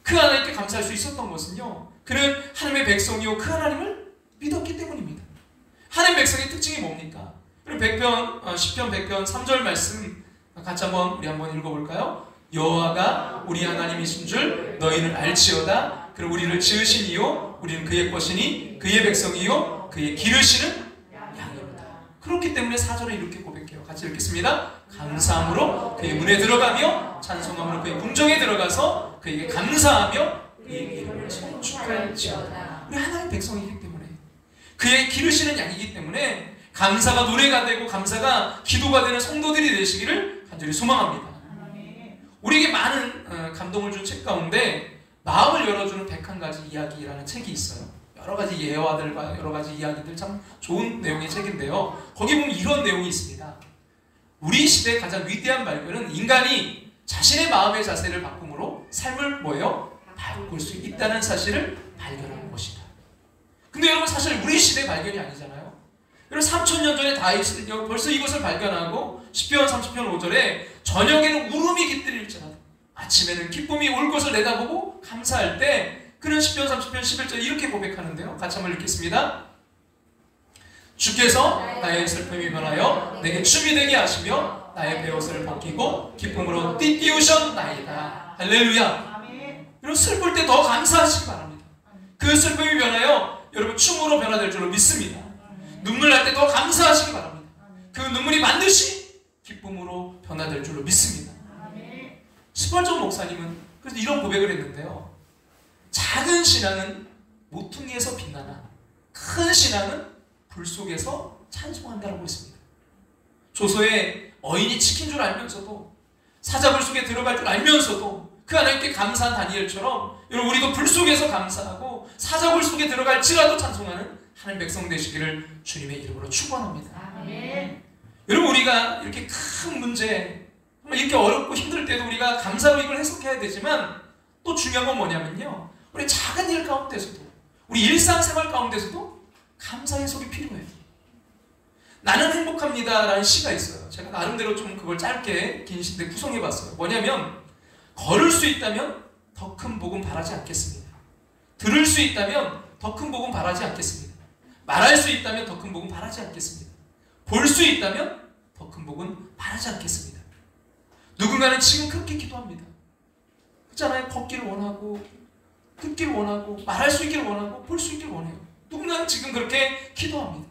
그 하나님께 감사할 수 있었던 것은요, 그는 하나님의 백성이요 그 하나님을 믿었기 때문입니다. 하나님 백성의 특징이 뭡니까? 그리고 시편 100편 3절 말씀 같이 우리 한번 읽어볼까요? 여호와가 우리 하나님이신 줄 너희는 알지어다. 그리고 우리를 지으신 이요 우리는 그의 것이니 그의 백성이요 그의 기르시는 양이로다. 그렇기 때문에 4절에 이렇게 고백해요. 같이 읽겠습니다. 감사함으로 그의 문에 들어가며 찬송함으로 그의 궁정에 들어가서 그에게 감사하며 그의 이름을 송축할지어다. 우리 하나님 백성이기 때문에 그의 기르시는 양이기 때문에 감사가 노래가 되고 감사가 기도가 되는 성도들이 되시기를 간절히 소망합니다. 우리에게 많은 감동을 준 책 가운데 마음을 열어주는 101가지 이야기라는 책이 있어요. 여러 가지 예화들과 여러 가지 이야기들 참 좋은 내용의 책인데요. 거기 보면 이런 내용이 있습니다. 우리 시대의 가장 위대한 발견은 인간이 자신의 마음의 자세를 바꿈으로 삶을 뭐예요? 바꿀 수 있다는 사실을 발견하는 것이다. 근데 여러분 사실 우리 시대의 발견이 아니잖아요. 여러분 3000년 전에 다윗은 벌써 이것을 발견하고 시편 30편 5절에 저녁에는 울음이 깃들일지라도 아침에는 기쁨이 올 것을 내다보고 감사할 때 그는 시편 30편 11절 이렇게 고백하는데요. 같이 한번 읽겠습니다. 주께서 나의 슬픔이 변하여 내게 춤이 되게 하시며 나의 베옷을 벗기고 기쁨으로 띠띠우셨나이다. 할렐루야. 여러분 슬플 때 더 감사하시기 바랍니다. 그 슬픔이 변하여 여러분 춤으로 변화될 줄로 믿습니다. 눈물 날 때 더 감사하시기 바랍니다. 그 눈물이 반드시 기쁨으로 변화될 줄로 믿습니다. 스펄전 목사님은 그래서 이런 고백을 했는데요. 작은 신앙은 모퉁이에서 빛나나 큰 신앙은 불 속에서 찬송한다라고 했습니다. 조서에 어인이 찍힌 줄 알면서도 사자굴 속에 들어갈 줄 알면서도 그 하나님께 감사한 다니엘처럼 여러분 우리도 불 속에서 감사하고 사자굴 속에 들어갈지라도 찬송하는 하나님 백성 되시기를 주님의 이름으로 축원합니다. 여러분 우리가 이렇게 큰 문제 이렇게 어렵고 힘들 때도 우리가 감사로 이걸 해석해야 되지만 또 중요한 건 뭐냐면요, 우리 작은 일 가운데서도 우리 일상생활 가운데서도 감사 해석이 필요해요. 나는 행복합니다 라는 시가 있어요. 제가 나름대로 좀 그걸 짧게 긴 시인데 구성해봤어요. 뭐냐면 걸을 수 있다면 더 큰 복음 바라지 않겠습니다. 들을 수 있다면 더 큰 복음 바라지 않겠습니다. 말할 수 있다면 더 큰 복음 바라지 않겠습니다. 볼 수 있다면 더 큰 복음 바라지 않겠습니다. 누군가는 지금 그렇게 기도합니다. 그렇잖아요. 걷기를 원하고 듣기를 원하고 말할 수 있기를 원하고 볼 수 있기를 원해요. 누군가는 지금 그렇게 기도합니다.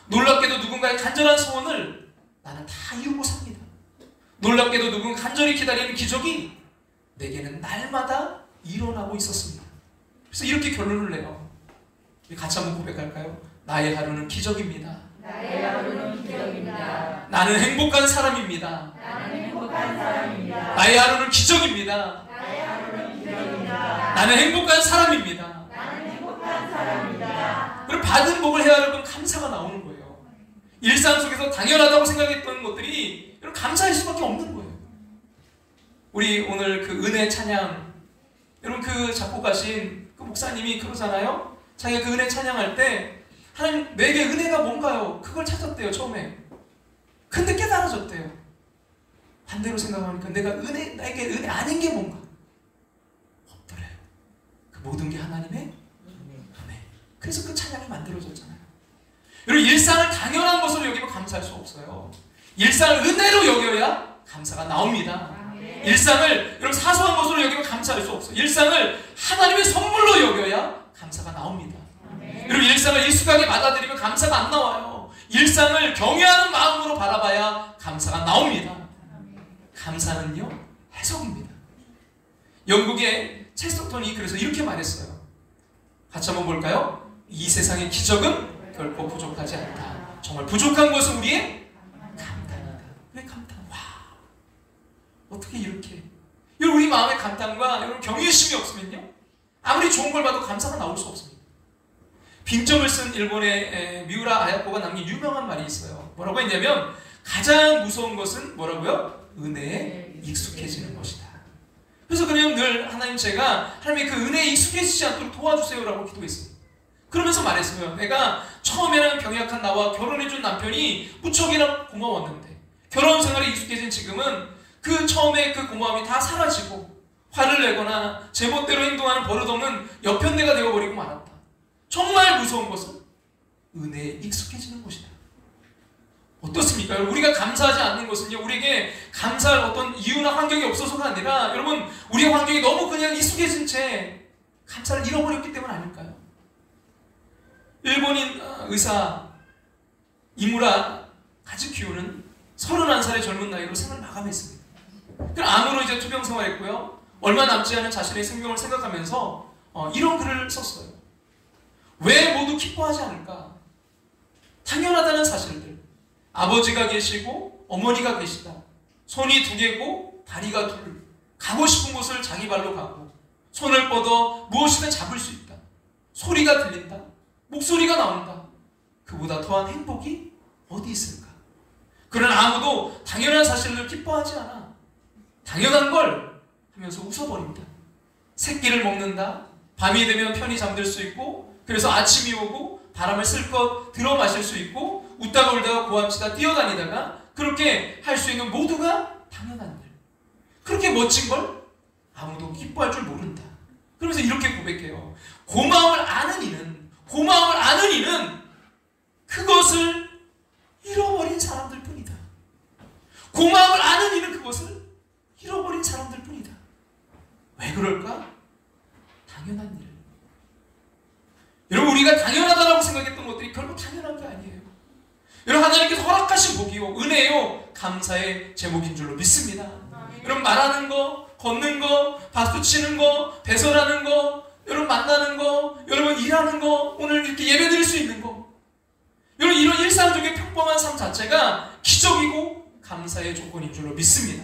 놀랍게도 누군가의 간절한 소원을 나는 다 이루고 삽니다. 놀랍게도 누군가 간절히 기다리는 기적이 내게는 날마다 일어나고 있었습니다. 그래서 이렇게 결론을 내요. 같이 한번 고백할까요? 나의 하루는 기적입니다. 나의 하루는 기적입니다. 나는 행복한 사람입니다. 나는 행복한 사람입니다. 나의 하루는 기적입니다. 나의 하루는 기적입니다. 나는 행복한 사람입니다. 나는 행복한 사람입니다. 그럼 받은 복을 헤아려면 감사가 나오는 거예요. 일상 속에서 당연하다고 생각했던 것들이 여러분 감사할 수밖에 없는 거예요. 우리 오늘 그 은혜 찬양, 여러분 그 작곡하신 그 목사님이 그러잖아요. 자기가 그 은혜 찬양할 때 하나님 내게 은혜가 뭔가요? 그걸 찾았대요 처음에. 근데 깨달아졌대요. 반대로 생각하니까 내게 은혜 아닌 게 뭔가 없더래요. 그 모든 게 하나님의 은혜. 그래서 그 찬양이 만들어졌잖아요. 여러분, 일상을 당연한 것으로 여기면 감사할 수 없어요. 일상을 은혜로 여겨야 감사가 나옵니다. 일상을 여러분 사소한 것으로 여기면 감사할 수 없어요. 일상을 하나님의 선물로 여겨야 감사가 나옵니다. 여러분, 일상을 익숙하게 받아들이면 감사가 안 나와요. 일상을 경외하는 마음으로 바라봐야 감사가 나옵니다. 감사는요, 해석입니다. 영국의 체스터턴이 그래서 이렇게 말했어요. 같이 한번 볼까요? 이 세상의 기적은 결코 부족하지 않다. 정말 부족한 것은 우리의 감탄이다. 왜 감탄? 와, 어떻게 이렇게? 여러분, 우리 마음의 감탄과 여러분 경외심이 없으면요, 아무리 좋은 걸 봐도 감사가 나올 수 없습니다. 빈점을 쓴 일본의 미우라 아야코가 남긴 유명한 말이 있어요. 뭐라고 했냐면, 가장 무서운 것은 뭐라고요? 은혜에 익숙해지는 것이다. 그래서 그냥 늘 하나님, 제가 하나님의 그 은혜에 익숙해지지 않도록 도와주세요라고 기도했습니다. 그러면서 말했어요. 내가 처음에는 병약한 나와 결혼해준 남편이 무척이나 고마웠는데 결혼 생활에 익숙해진 지금은 그 처음에 그 고마움이 다 사라지고 화를 내거나 제멋대로 행동하는 버릇없는 여편네가 되어버리고 말았다. 정말 무서운 것은 은혜에 익숙해지는 것이다. 어떻습니까? 우리가 감사하지 않는 것은요, 우리에게 감사할 어떤 이유나 환경이 없어서가 아니라, 여러분, 우리의 환경이 너무 그냥 익숙해진 채 감사를 잃어버렸기 때문 아닐까요? 일본인 의사 이무라 가즈키오는 31살의 젊은 나이로 생을 마감했습니다. 암으로 이제 투병 생활했고요. 얼마 남지 않은 자신의 생명을 생각하면서 이런 글을 썼어요. 왜 모두 기뻐하지 않을까? 당연하다는 사실들. 아버지가 계시고 어머니가 계시다. 손이 2개고 다리가 2. 가고 싶은 곳을 자기 발로 가고 손을 뻗어 무엇이든 잡을 수 있다. 소리가 들린다. 목소리가 나온다. 그보다 더한 행복이 어디 있을까? 그러나 아무도 당연한 사실을 기뻐하지 않아. 당연한 걸 하면서 웃어버립니다. 새끼를 먹는다. 밤이 되면 편히 잠들 수 있고, 그래서 아침이 오고 바람을 실컷 들어 마실 수 있고, 웃다가 울다가 고함치다 뛰어다니다가 그렇게 할 수 있는 모두가 당연한 일. 그렇게 멋진 걸 아무도 기뻐할 줄 모른다. 그러면서 이렇게 고백해요. 고마움을 아는 이는 그것을 잃어버린 사람들 뿐이다. 고마움을 아는 이는 그것을 잃어버린 사람들 뿐이다. 왜 그럴까? 당연한 일. 여러분, 우리가 당연하다라고 생각했던 것들이 결국 당연한 게 아니에요. 여러분, 하나님께서 허락하신 복이요, 은혜요, 감사의 제목인 줄로 믿습니다. 여러분, 말하는 거, 걷는 거, 박수 치는 거, 배설하는 거, 여러분 만나는 거, 여러분 일하는 거, 오늘 이렇게 예배 드릴 수 있는 거, 여러분 이런 일상적인 평범한 삶 자체가 기적이고 감사의 조건인 줄로 믿습니다.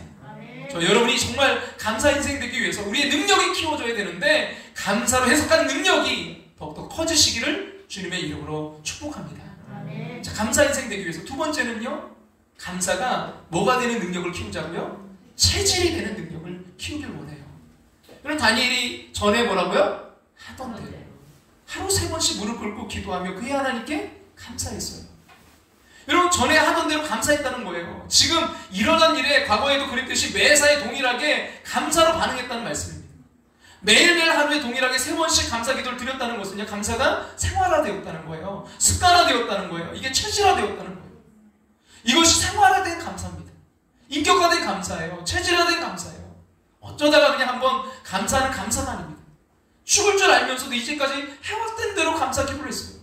저 여러분이 정말 감사 인생 되기 위해서 우리의 능력이 키워져야 되는데, 감사로 해석하는 능력이 더욱더 커지시기를 주님의 이름으로 축복합니다. 자, 감사 인생 되기 위해서 두 번째는요, 감사가 뭐가 되는 능력을 키우자고요? 체질이 되는 능력을 키우길 원해요. 여러분, 다니엘이 전에 뭐라고요? 하던 대로 하루 3번씩 무릎 꿇고 기도하며 그의 하나님께 감사했어요. 여러분, 전에 하던 대로 감사했다는 거예요. 지금 일어난 일에 과거에도 그랬듯이 매사에 동일하게 감사로 반응했다는 말씀입니다. 매일매일 하루에 동일하게 3번씩 감사 기도를 드렸다는 것은요, 감사가 생활화되었다는 거예요. 습관화되었다는 거예요. 이게 체질화되었다는 거예요. 이것이 생활화된 감사입니다. 인격화된 감사예요. 체질화된 감사예요. 어쩌다가 그냥 한번 감사하는 감사가 아닙니다. 죽을 줄 알면서도 이제까지 해왔던 대로 감사 기도를 했어요.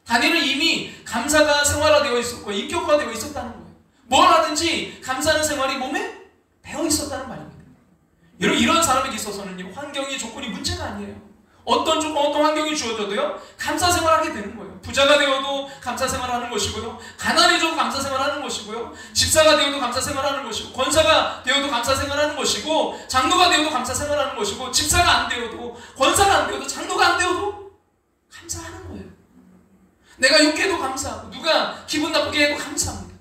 다니엘은 이미 감사가 생활화되어 있었고 인격화되어 있었다는 거예요. 뭘 하든지 감사하는 생활이 몸에 배어 있었다는 말입니다. 여러분, 이런 사람에게 있어서는 환경이, 조건이 문제가 아니에요. 어떤 조건, 어떤 환경이 주어져도요, 감사 생활하게 되는 거예요. 부자가 되어도 감사 생활하는 것이고요, 가난해져도 감사 생활하는 것이고요, 집사가 되어도 감사 생활하는 것이고, 권사가 되어도 감사 생활하는 것이고, 장로가 되어도 감사 생활하는 것이고, 집사가 안 되어도, 권사가 안 되어도, 장로가 안 되어도 감사하는 거예요. 내가 욕해도 감사하고, 누가 기분 나쁘게 해도 감사합니다.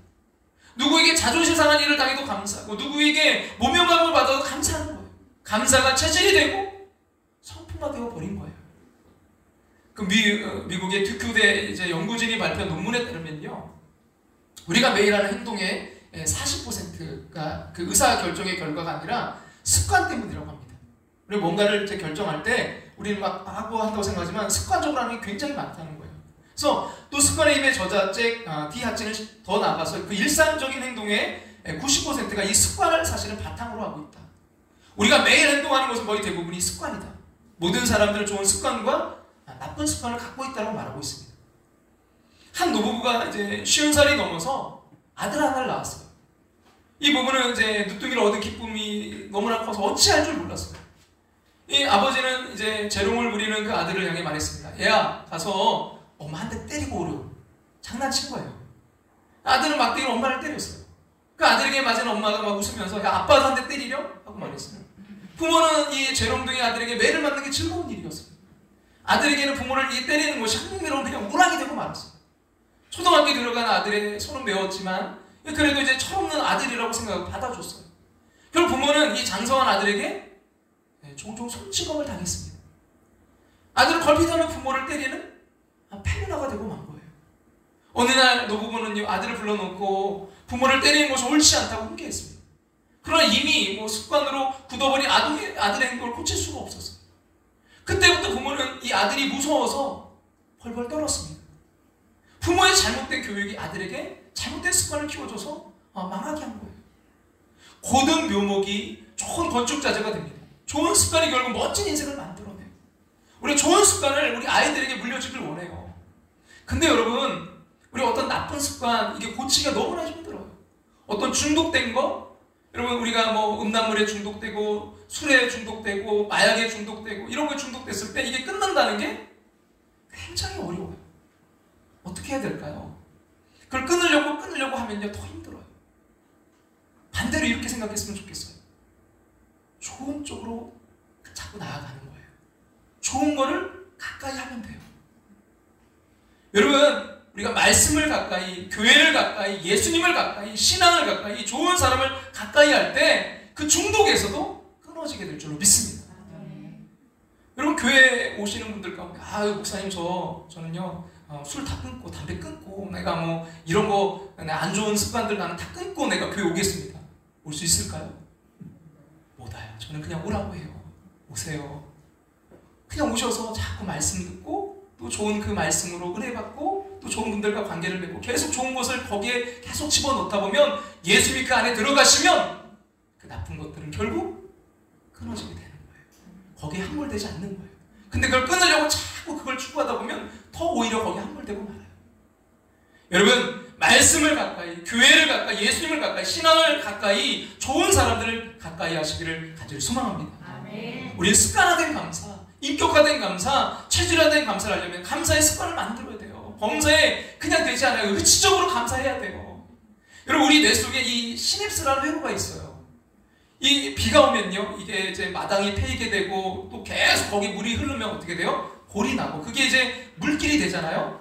누구에게 자존심 상한 일을 당해도 감사하고, 누구에게 모명감을 받아도 감사하는 거예요. 감사가 체질이 되고 성품화되어 버린 거예요. 그 미국의 듀크대 이제 연구진이 발표한 논문에 따르면요, 우리가 매일 하는 행동의 40%가 그 의사 결정의 결과가 아니라 습관 때문이라고 합니다. 우리 뭔가를 이제 결정할 때 우리는 막 하고 한다고 생각하지만 습관적으로 하는 게 굉장히 많다는 거예요. 그래서 또 습관의 힘의 저자책 디하츠는 더 나아가서 그 일상적인 행동의 90%가 이 습관을 사실은 바탕으로 하고 있다. 우리가 매일 행동하는 것은 거의 대부분이 습관이다. 모든 사람들은 좋은 습관과 나쁜 습관을 갖고 있다고 말하고 있습니다. 한 노부부가 이제 50살이 넘어서 아들 하나를 낳았어요. 이 부부는 이제 누뚱이를 얻은 기쁨이 너무나 커서 어찌할 줄 몰랐어요. 이 아버지는 이제 재롱을 부리는 그 아들을 향해 말했습니다. 얘야, 가서 엄마 한 대 때리고 오렴. 장난친 거예요. 아들은 막대기로 엄마를 때렸어요. 그 아들에게 맞은 엄마가 막 웃으면서 야, 아빠도 한 대 때리려? 하고 말했어요. 부모는 이 재롱둥이 아들에게 매를 맞는 게 즐거운 일이었어요. 아들에게는 부모를 때리는 것이 한국으로는 그냥 오락이 되고 말았어요. 초등학교에 들어간 아들의 손은 매웠지만 그래도 이제 철없는 아들이라고 생각하고 받아줬어요. 결국 부모는 이 장성한 아들에게 종종 손찌검을 당했습니다. 아들을 걸핏하면 부모를 때리는 패륜화가 되고 만 거예요. 어느 날 노부부는요, 아들을 불러놓고 부모를 때리는 것이 옳지 않다고 훈계했습니다. 그러나 이미 습관으로 굳어버린 아들의 행동을 고칠 수가 없었어요. 그때부터 부모는 이 아들이 무서워서 벌벌 떨었습니다. 부모의 잘못된 교육이 아들에게 잘못된 습관을 키워줘서 망하게 한 거예요. 고든 묘목이 좋은 건축자재가 됩니다. 좋은 습관이 결국 멋진 인생을 만들어내요. 우리 좋은 습관을 우리 아이들에게 물려주길 원해요. 근데 여러분, 우리 어떤 나쁜 습관, 이게 고치기가 너무나 힘들어요. 어떤 중독된 거, 여러분 우리가 음란물에 중독되고 술에 중독되고 마약에 중독되고 이런 거에 중독됐을 때 이게 끝난다는 게 굉장히 어려워요. 어떻게 해야 될까요? 그걸 끊으려고 하면요, 더 힘들어요. 반대로 이렇게 생각했으면 좋겠어요. 좋은 쪽으로 자꾸 나아가는 거예요. 좋은 거를 가까이 하면 돼요. 여러분, 우리가 말씀을 가까이, 교회를 가까이, 예수님을 가까이, 신앙을 가까이, 좋은 사람을 가까이 할 때 그 중독에서도 끊어지게 될 줄로 믿습니다. 여러분, 교회에 오시는 분들 가운데 목사님 저는요 술 다 끊고 담배 끊고 내가 이런 거 안 좋은 습관들 나는 다 끊고 내가 교회 오겠습니다. 올 수 있을까요? 못 와요. 저는 그냥 오라고 해요. 오세요. 그냥 오셔서 자꾸 말씀 듣고 또 좋은 그 말씀으로 은혜 받고 또 좋은 분들과 관계를 맺고 계속 좋은 것을 거기에 계속 집어넣다 보면 예수님이 그 안에 들어가시면 그 나쁜 것들은 결국 끊어지게 되는 거예요. 거기에 함몰되지 않는 거예요. 근데 그걸 끊으려고 자꾸 그걸 추구하다 보면 더 오히려 거기에 함몰되고 말아요. 여러분, 말씀을 가까이, 교회를 가까이, 예수님을 가까이, 신앙을 가까이, 좋은 사람들을 가까이 하시기를 간절히 소망합니다. 아멘. 우리는 습관화된 감사, 인격화된 감사, 체질화된 감사를 하려면 감사의 습관을 만들어야 돼요. 범사에 그냥 되지 않아요. 의지적으로 감사해야 돼요. 여러분, 우리 뇌 속에 이 시냅스라는 회로가 있어요. 이 비가 오면요, 이게 이제 마당이 패이게 되고 또 계속 거기 물이 흐르면 어떻게 돼요? 골이 나고 그게 이제 물길이 되잖아요.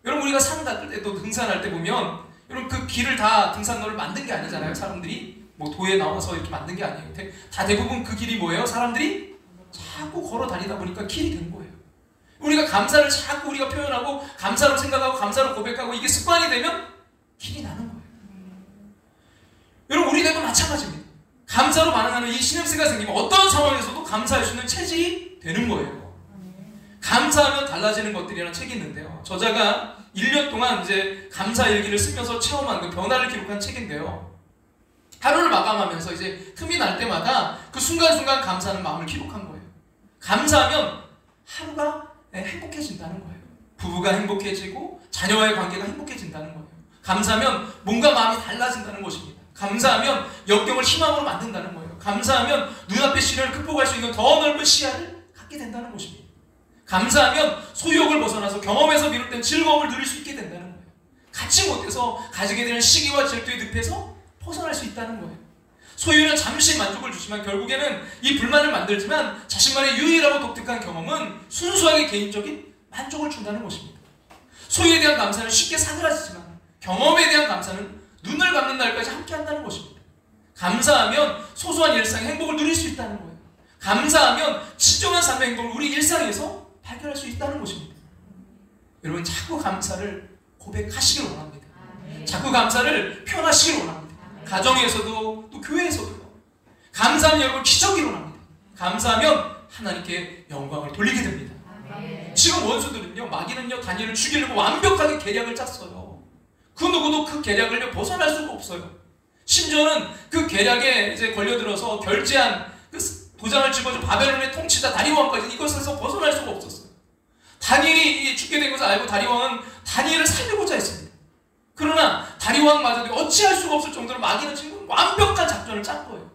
여러분, 우리가 산 닿을 때 또 등산할 때 보면 여러분 그 길을 다 등산로를 만든 게 아니잖아요. 사람들이 도에 나와서 이렇게 만든 게 아니에요. 다 대부분 그 길이 뭐예요? 사람들이 자꾸 걸어 다니다 보니까 길이 된 거예요. 우리가 감사를 자꾸 우리가 표현하고 감사로 생각하고 감사로 고백하고 이게 습관이 되면 길이 나는 거예요. 여러분, 우리 뇌도 마찬가지입니다. 감사로 반응하는 이 시냄새가 생기면 어떤 상황에서도 감사할 수 있는 체질이 되는 거예요. 감사하면 달라지는 것들이라는 책이 있는데요. 저자가 1년 동안 이제 감사 일기를 쓰면서 체험한 그 변화를 기록한 책인데요. 하루를 마감하면서 이제 틈이 날 때마다 그 순간순간 감사하는 마음을 기록한 거예요. 감사하면 하루가 행복해진다는 거예요. 부부가 행복해지고 자녀와의 관계가 행복해진다는 거예요. 감사하면 몸과 마음이 달라진다는 것입니다. 감사하면 역경을 희망으로 만든다는 거예요. 감사하면 눈앞의 시련을 극복할 수 있는 더 넓은 시야를 갖게 된다는 것입니다. 감사하면 소유욕을 벗어나서 경험에서 비롯된 즐거움을 누릴 수 있게 된다는 거예요. 갖지 못해서 가지게 되는 시기와 질투의 늪에서 벗어날 수 있다는 거예요. 소유는 잠시 만족을 주지만 결국에는 이 불만을 만들지만 자신만의 유일하고 독특한 경험은 순수하게 개인적인 만족을 준다는 것입니다. 소유에 대한 감사는 쉽게 사그라지지만 경험에 대한 감사는 눈을 감는 날까지 함께 한다는 것입니다. 감사하면 소소한 일상의 행복을 누릴 수 있다는 거예요. 감사하면 진정한 삶의 행복을 우리 일상에서 발견할 수 있다는 것입니다. 여러분, 자꾸 감사를 고백하시길 원합니다. 자꾸 감사를 표현하시길 원합니다. 가정에서도 또 교회에서도요. 감사하면 여러분 기적이 일어납니다. 감사하면 하나님께 영광을 돌리게 됩니다. 지금 원수들은요, 마귀는요, 다니엘을 죽이려고 완벽하게 계략을 짰어요. 그 누구도 그 계략을 벗어날 수가 없어요. 심지어는 그 계략에 이제 걸려들어서 결제한 그 도장을 찍어준 바벨론의 통치자 다리왕까지 이것에서 벗어날 수가 없었어요. 다니엘이 죽게 된 것을 알고 다리왕은 다니엘을 살리고자 했습니다. 그러나 다리왕마저도 어찌할 수가 없을 정도로 마귀는 지금 완벽한 작전을 짠 거예요.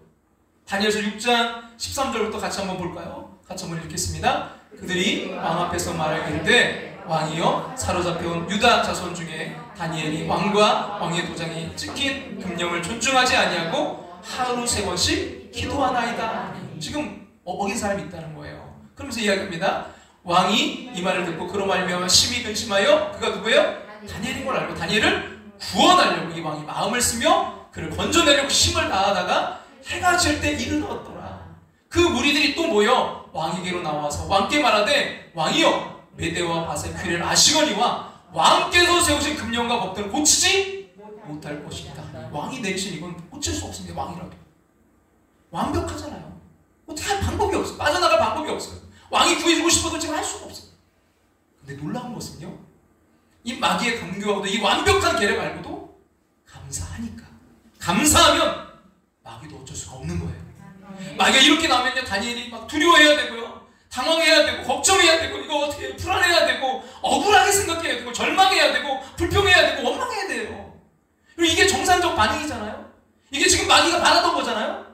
다니엘서 6장 13절부터 같이 한번 볼까요? 같이 한번 읽겠습니다. 그들이 왕 앞에서 말하기를 왕이여, 사로잡혀온 유다 자손 중에 다니엘이 왕과 왕의 도장이 찍힌 금령을 존중하지 아니하고 하루 3번씩 기도하나이다. 지금 어긴 사람이 있다는 거예요. 그러면서 이야기합니다. 왕이 이 말을 듣고 그로 말미암아 심히 근심하여, 그가 누구예요? 다니엘인 걸 알고 다니엘을 구원하려고 이 왕이 마음을 쓰며 그를 건져내려고 힘을 다하다가 해가 질 때 이를 넣었더라. 그 무리들이 또 모여 왕에게로 나와서 왕께 말하되, 왕이여, 메대와 바세 퀴레를 아시거니와 왕께서 세우신 금령과 법들을 고치지 못할 것입니다. 왕이 내리신 이건 고칠 수 없습니다. 왕이라도 완벽하잖아요. 어떻게 할 방법이 없어요. 빠져나갈 방법이 없어요. 왕이 구해주고 싶어도 지금 할 수가 없어요. 근데 놀라운 것은요, 이 마귀의 강교하고도 이 완벽한 계략 말고도 감사하니까, 감사하면 마귀도 어쩔 수가 없는 거예요. 마귀가 이렇게 나오면요, 다니엘이 막 두려워해야 되고요, 당황해야 되고, 걱정해야 되고, 이거 어떻게 불안해야 되고, 억울하게 생각해야 되고, 절망해야 되고, 불평해야 되고, 원망해야 돼요. 그리고 이게 정상적 반응이잖아요. 이게 지금 마귀가 바라던 거잖아요.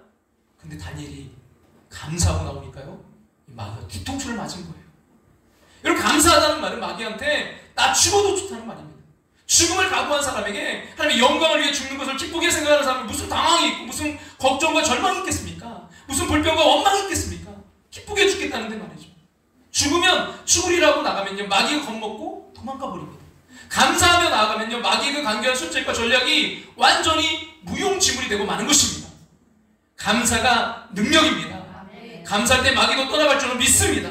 근데 다니엘이 감사하고 나오니까요, 마귀가 뒤통수를 맞은 거예요. 여러분, 감사하다는 말은 마귀한테 나 죽어도 좋다는 말입니다. 죽음을 각오한 사람에게 하나님의 영광을 위해 죽는 것을 기쁘게 생각하는 사람이 무슨 당황이 있고 무슨 걱정과 절망이 있겠습니까? 무슨 불평과 원망이 있겠습니까? 기쁘게 죽겠다는데 말이죠. 죽으면 죽으리라고 나가면요, 마귀가 겁먹고 도망가 버립니다. 감사하며 나아가면요, 마귀의 그 강교한 술책과 전략이 완전히 무용지물이 되고 마는 것입니다. 감사가 능력입니다. 감사할 때 마귀도 떠나갈 줄은 믿습니다.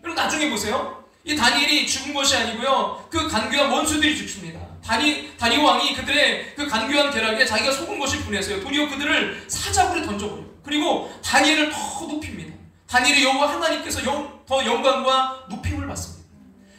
그럼 나중에 보세요. 이 다니엘이 죽은 것이 아니고요, 그 간교한 원수들이 죽습니다. 다리왕이 그들의 그 간교한 계략에 자기가 속은 것이 분해서요, 도리어 그들을 사자굴에 던져버려요. 그리고 다니엘을 더 높입니다. 다니엘이 여호와 하나님께서 더 영광과 높임을 받습니다.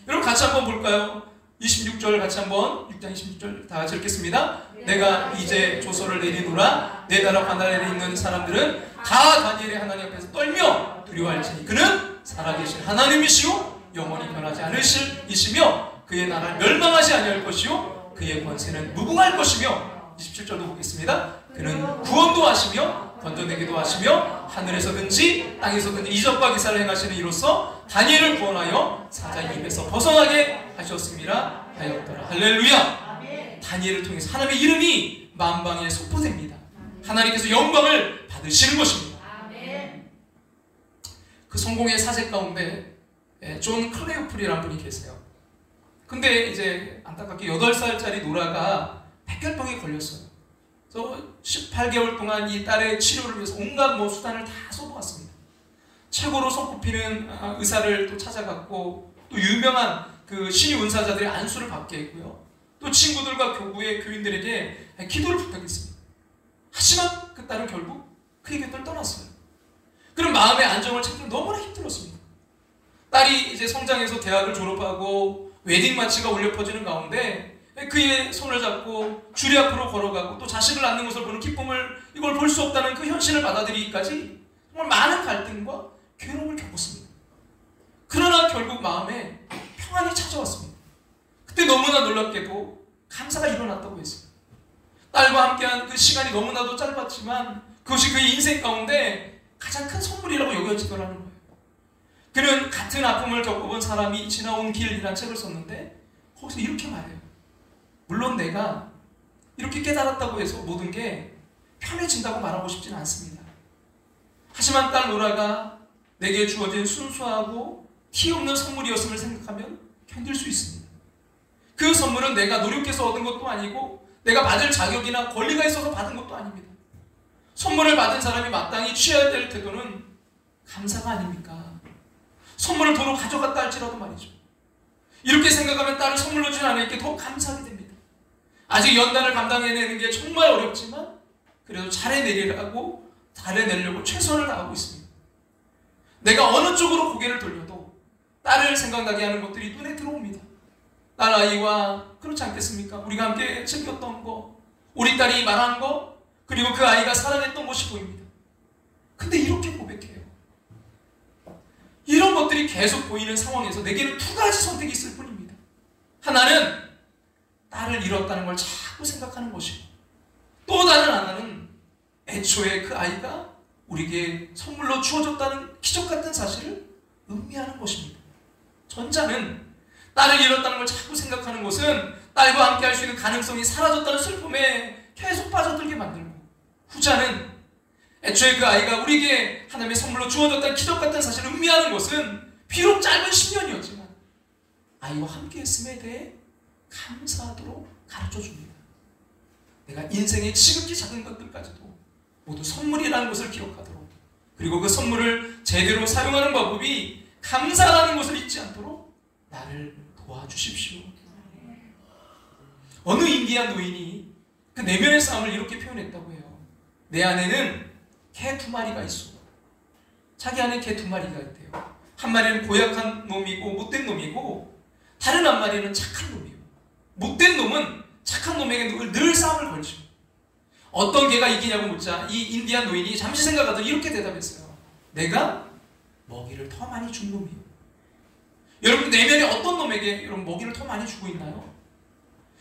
여러분, 같이 한번 볼까요? 26절 같이 한번, 6장 26절 다 같이 읽겠습니다. 내가 이제 조서를 내리노라. 내 나라 바다에 있는 사람들은 다 다니엘의 하나님 앞에서 떨며 두려워할지니 그는 살아계신 하나님이시오 영원히 변하지 않으실 이시며 그의 나라를 멸망하지 아니할 것이요 그의 권세는 무궁할 것이며, 27절도 보겠습니다. 그는 구원도 하시며 건져내기도 하시며 하늘에서든지 땅에서든지 이적과 기사를 행하시는 이로써 다니엘을 구원하여 사자의 입에서 벗어나게 하셨습니다 하였더라. 할렐루야. 다니엘을 통해서 하나님의 이름이 만방에 선포됩니다. 하나님께서 영광을 받으시는 것입니다. 그 성공의 사제 가운데 존 클레오플이라는 분이 계세요. 근데 이제 안타깝게 8살짜리 노라가 백혈병에 걸렸어요. 그래서 18개월 동안 이 딸의 치료를 위해서 온갖 수단을 다 써보았습니다. 최고로 손꼽히는 의사를 또 찾아갔고, 또 유명한 그 신의 은사자들의 안수를 받게 했고요, 또 친구들과 교구의 교인들에게 기도를 부탁했습니다. 하지만 그 딸은 결국 그의 곁을 떠났어요. 그런 마음의 안정을 찾기는 너무나 힘들었습니다. 딸이 이제 성장해서 대학을 졸업하고 웨딩 마치가 울려 퍼지는 가운데 그의 손을 잡고 주리 앞으로 걸어가고 또 자식을 낳는 것을 보는 기쁨을, 이걸 볼 수 없다는 그 현실을 받아들이기까지 정말 많은 갈등과 괴로움을 겪었습니다. 그러나 결국 마음에 평안이 찾아왔습니다. 그때 너무나 놀랍게도 감사가 일어났다고 했습니다. 딸과 함께한 그 시간이 너무나도 짧았지만 그것이 그의 인생 가운데 가장 큰 선물이라고 여겨지더라는 거예요. 그는 같은 아픔을 겪어본 사람이 지나온 길이라는 책을 썼는데 거기서 이렇게 말해요. 물론 내가 이렇게 깨달았다고 해서 모든 게 편해진다고 말하고 싶지는 않습니다. 하지만 딸 노라가 내게 주어진 순수하고 티 없는 선물이었음을 생각하면 견딜 수 있습니다. 그 선물은 내가 노력해서 얻은 것도 아니고 내가 받을 자격이나 권리가 있어서 받은 것도 아닙니다. 선물을 받은 사람이 마땅히 취해야 될 태도는 감사가 아닙니까? 선물을 도로 가져갔다 할지라도 말이죠. 이렇게 생각하면 딸을 선물로 준 아내에게 더 감사하게 됩니다. 아직 연단을 감당해내는 게 정말 어렵지만 그래도 잘해내려고 최선을 다하고 있습니다. 내가 어느 쪽으로 고개를 돌려도 딸을 생각나게 하는 것들이 눈에 들어옵니다. 딸 아이와 그렇지 않겠습니까? 우리가 함께 챙겼던 거, 우리 딸이 말한 거, 그리고 그 아이가 살아냈던 것이 보입니다. 근데 이렇게 고백해요. 이런 것들이 계속 보이는 상황에서 내게는 두 가지 선택이 있을 뿐입니다. 하나는 딸을 잃었다는 걸 자꾸 생각하는 것이고, 또 다른 하나는 애초에 그 아이가 우리에게 선물로 주어졌다는 기적 같은 사실을 의미하는 것입니다. 전자는 딸을 잃었다는 걸 자꾸 생각하는 것은 딸과 함께 할 수 있는 가능성이 사라졌다는 슬픔에 계속 빠져들게 만들고, 후자는 애초에 그 아이가 우리에게 하나님의 선물로 주어졌다는 기적 같은 사실을 의미하는 것은 비록 짧은 10년이었지만 아이와 함께 했음에 대해 감사하도록 가르쳐줍니다. 내가 인생의 지극히 작은 것들까지도 모두 선물이라는 것을 기억하도록, 그리고 그 선물을 제대로 사용하는 방법이 감사라는 것을 잊지 않도록 나를 도와주십시오. 어느 인디안 노인이 그 내면의 싸움을 이렇게 표현했다고 해요. 내 안에는 개 2마리가 있어. 자기 안에 개 2마리가 있대요. 한 마리는 고약한 놈이고 못된 놈이고, 다른 한 마리는 착한 놈이에요. 못된 놈은 착한 놈에게 늘 싸움을 걸죠. 어떤 개가 이기냐고 묻자 이 인디안 노인이 잠시 생각하더니 이렇게 대답했어요. 내가 먹이를 더 많이 준 놈이에요. 여러분, 내면에 어떤 놈에게 여러분 먹이를 더 많이 주고 있나요?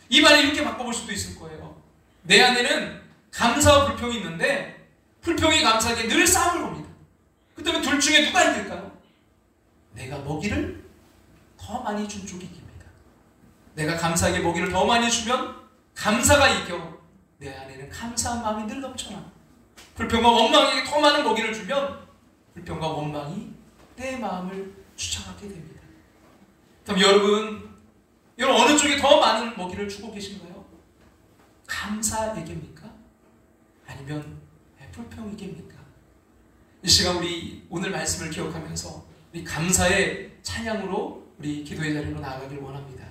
이 말을 이렇게 바꿔볼 수도 있을 거예요. 내 안에는 감사와 불평이 있는데 불평이 감사하게 늘 싸움을 겁니다. 그렇다면 둘 중에 누가 이길까요? 내가 먹이를 더 많이 준 쪽이 이깁니다. 내가 감사하게 먹이를 더 많이 주면 감사가 이겨 내 안에는 감사한 마음이 늘 넘쳐나. 불평과 원망에게 더 많은 먹이를 주면 불평과 원망이 내 마음을 주장하게 됩니다. 그럼 여러분 어느 쪽에 더 많은 먹이를 주고 계신가요? 감사에게입니까? 아니면 불평에게입니까? 이 시간 우리 오늘 말씀을 기억하면서 우리 감사의 찬양으로 우리 기도의 자리로 나아가길 원합니다.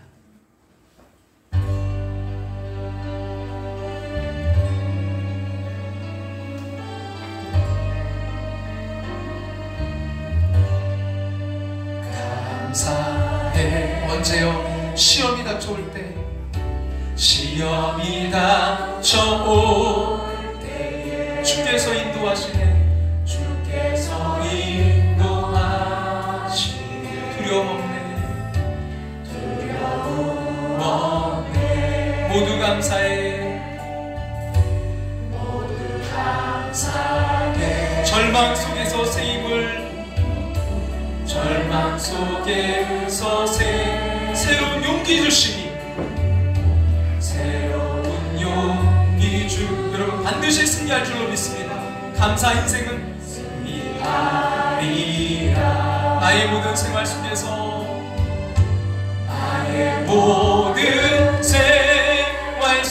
감사해. 언제요? 시험이 닥쳐올 때. 시험이 닥쳐올 때에 주께서 인도하시네. 주께서 인도하시네. 두려움 없네. 두려움 없네. 모두 감사해. 모두 감사해. 절망 속에서 새 힘을, 절망 속에서 새로운 용기 주시니, 새로운 용기 주. 여러분 반드시 승리할 줄로 믿습니다. 감사 인생은 승리하리라. 나의 모든 생활 속에서, 나의 모든 생활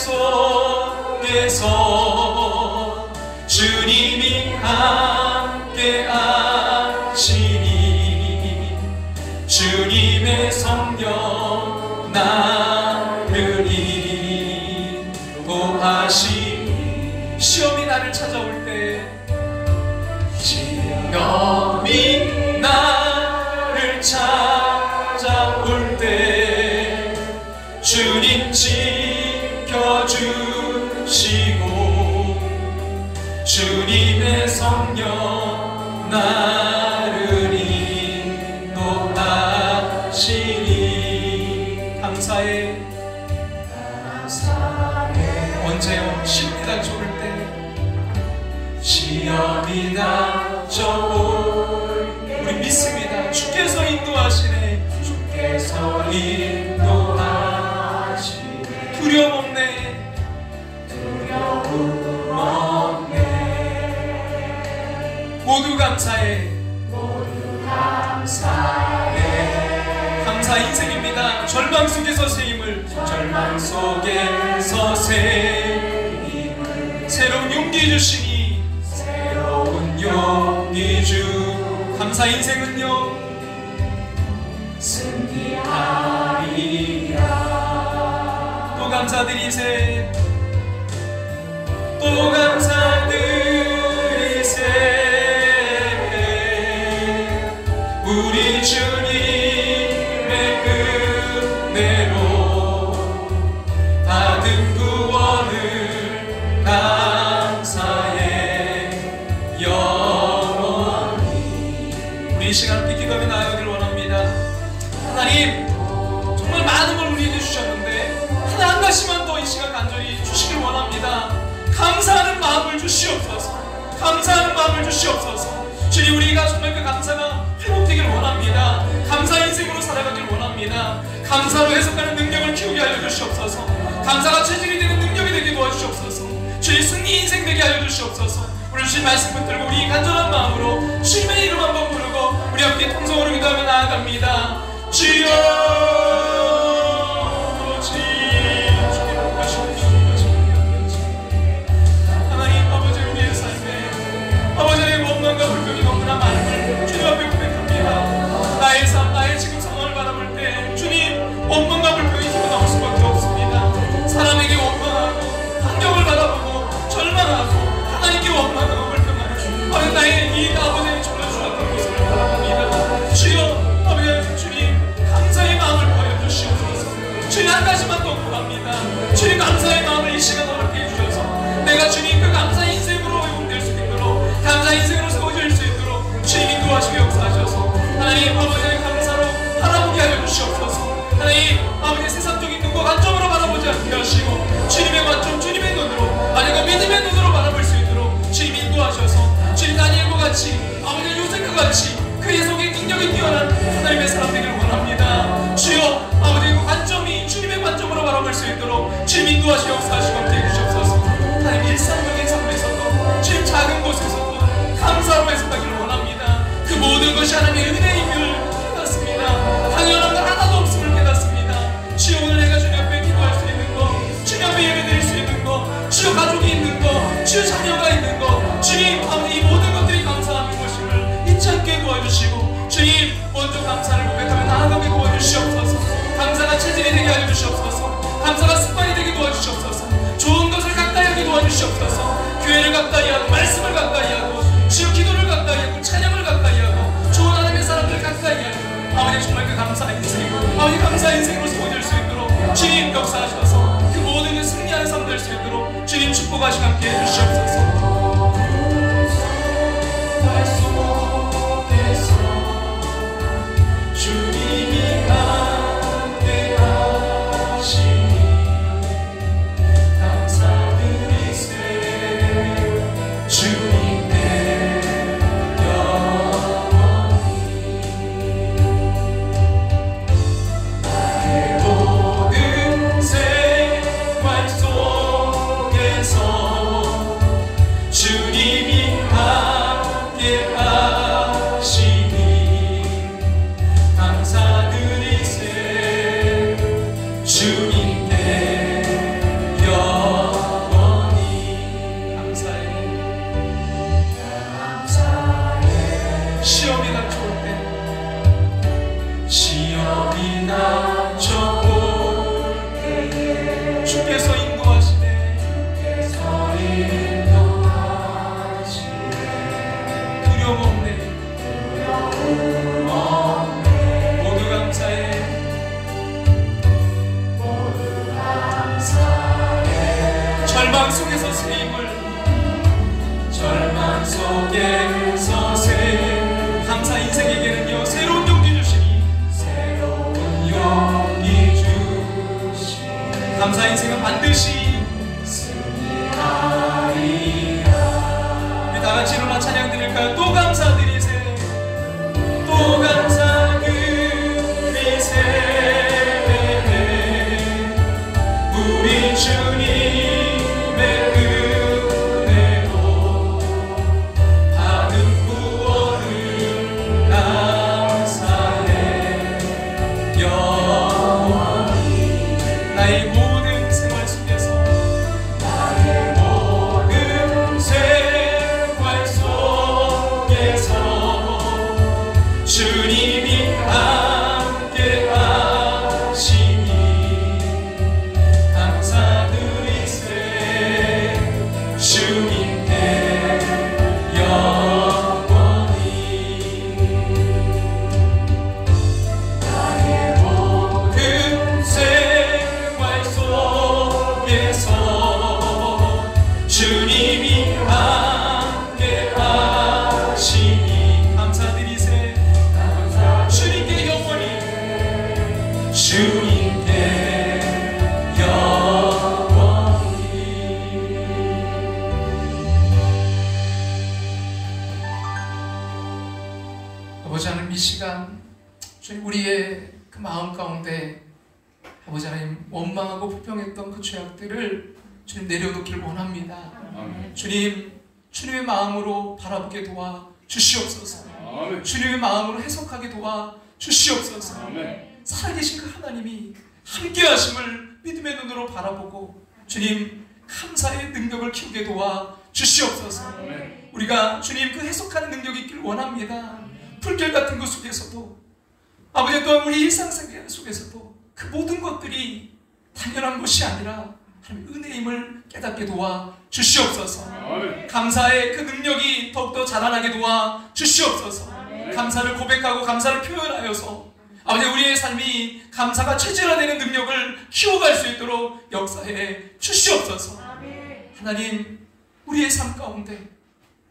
속에서 주님이 함께 하시니, 주님의 성령 나를 인도하시니. 시험이 나를 찾아올 때, 시험이 나를 찾아올 때 주님 지켜주시고 주님의 성령 나를 인도하시니. 감사해. 언제요? 시험이 닥쳐올 때. 시험이 닥쳐올 때 우리 믿습니다. 주께서 인도하시네. 주께서 인도하시네. 두려움 없네. 두려움 없네. 모두 감사해. 모두 감사해. 감사 인생입니다. 절망 속에서 새 힘을, 절망 속에서 새 힘을, 새로운 용기 주시니, 새로운 용기 주. 감사 인생은요 승리하리라. 또 감사드리세. 또 감사드리세. 받은 구원을 감사해 영원히. 우리 이 시간 함께 기도하며 나아가기를 원합니다. 하나님, 정말 많은 걸 우리에게 주셨는데 하나 한 가지만 더 이 시간 간절히 주시길 원합니다. 감사하는 마음을 주시옵소서. 감사하는 마음을 주시옵소서. 주님, 우리가 정말 그 감사가 회복되길 원합니다. 감사 인생으로 살아가길 원합니다. 감사로 해석하는 능력을 키우게 하여 주시옵소서. 감사가 체질이 되는 능력이 되게 도와주시옵소서. 주님, 승리 인생 되게 하여 주시옵소서. 오늘 주신 말씀 붙들고 우리 간절한 마음으로 주님의 이름 한번 부르고 우리 함께 통성으로 기도하며 나아갑니다. 주여, 아버지의 원망과 불평이 너무나 많은 걸 주님 앞에 고백합니다. 나의 삶, 나의 지금 상황을 바라볼 때 주님, 원망과 불평이 기분 나올 수밖에 없습니다. 사람에게 원망하고 환경을 바라보고 절망하고 하나님께 원망하고 불평하는 아버지, 나의 이 아버지의 졸라주었던 모습을 바라봅니다. 주여, 아버지 주님, 감사의 마음을 보여주시옵소서. 주님, 한 가지만 더 구합니다. 주님, 감사의 마음을 이 시간 어렵게 해주셔서 내가 주님 그 감사의 인생으로 회복될 수 있도록, 감사 인생으로 세워질 수 있도록 주님 인도하시고 역사하셔서 하나님 아버지의 감사로 바라보게 하여 주시옵소서. 하나님 아버지 세상적인 눈과 관점으로 바라보지 않게 하시고 주님의 관점, 주님의 눈으로, 아니가 믿음의 눈으로 바라볼 수 있도록 주님 인도하셔서 주님 다니엘과 같이, 아버지 요셉과 같이 그 해석의 능력이 뛰어난 하나님의 사람 되기를 원합니다. 주여, 아버지 그 관점이 주님의 관점으로 바라볼 수 있도록 주님 인도하시고 역사하시고 함께 해주시옵소서. 하나님 일상적인 삶에서도 주님 작은 곳에서도 감사로 해석하기를 원합니다. 그 모든 것이 하나님의 은혜임을 깨닫습니다. 당연한 것 하나도 없음을 깨닫습니다. 주여, 오늘 내가 주님 앞에 기도할 수 있는 것, 주님 앞에 예배드릴 수 있는 것, 주여 가족이 있는 것, 주여 자녀가 있는 것, 주님 아버지 이 모든 것들이 감사하는 것임을 잊지 않게 도와주시고 주님, 먼저 감사를 고백하며 나아가게 도와주시옵소서. 감사가 체질이 되게 하여 주시옵소서. 감사가 습관이 되게 도와주시옵소서. 좋은 것을 가까이 하게 도와주시옵소서. 교회를 가까이 하고 말씀을 가까이 하고 주여 기도를 가까이 하고 찬양을 가까이 하고 좋은 하나님의 사람들을 가까이 하고 아버지 정말 그 감사 인생, 아버지 감사 인생으로 세워질 수 있도록 주님 역사하셔서 그 모든 승리하는 삶 될 수 있도록 주님 축복하시고 함께 해주시옵소서. 주님이 함께 하시니 감사드리세. 주님께 영원히 나의 모든 생활 속에서 주님이 함께 하시니 감사드리세. 주님께 영원히 감사해. 시험이 닥쳐올 때, 시험이 닥쳐올 때에 주께서 인도하시네. 두려움 없네. 모두 감사해. 절망 속에서 새 힘을, 절망 속에서 새 감사 인생에게는요 새로운 용기 주시니, 새로운 용기 주시니 감사 인생은 반드시 승리하리라. 우리 다같이 일어나 찬양 드릴까요? 또 감사드리세. 또 감사드리세. 우리 주님의 은혜로 받은 구원을 감사해 영원히. 나의 모든 생활 속에서, 나의 모든 생활 속에서 주님이 함께 하시니 감사드리세. 속에서 주님이 함께 하시니 감사드리세. 주님께 영원히 주님께 영원히. 아버지 하나님, 이 시간 주님 우리의 그 마음 가운데 아버지 하나님 원망하고 불평했던 그 죄악들을 주님 내려놓기를 원합니다. 아멘. 주님, 주님의 마음으로 바라보게 도와 주시옵소서. 아멘. 주님의 마음으로 해석하게 도와 주시옵소서. 아멘. 살아계신 그 하나님이 함께하심을 믿음의 눈으로 바라보고 주님 감사의 능력을 키우게 도와 주시옵소서. 아멘. 우리가 주님 그 해석하는 능력이 있길 원합니다. 불길 같은 것 속에서도 아버지, 또한 우리 일상생활 속에서도 그 모든 것들이 당연한 것이 아니라 하나님의 은혜임을 깨닫게 도와 주시옵소서. 아멘. 감사의 그 능력이 더욱더 자라나게 도와 주시옵소서. 감사를 고백하고 감사를 표현하여서 아버지, 우리의 삶이 감사가 체질화되는 능력을 키워갈 수 있도록 역사해 주시옵소서. 하나님, 우리의 삶 가운데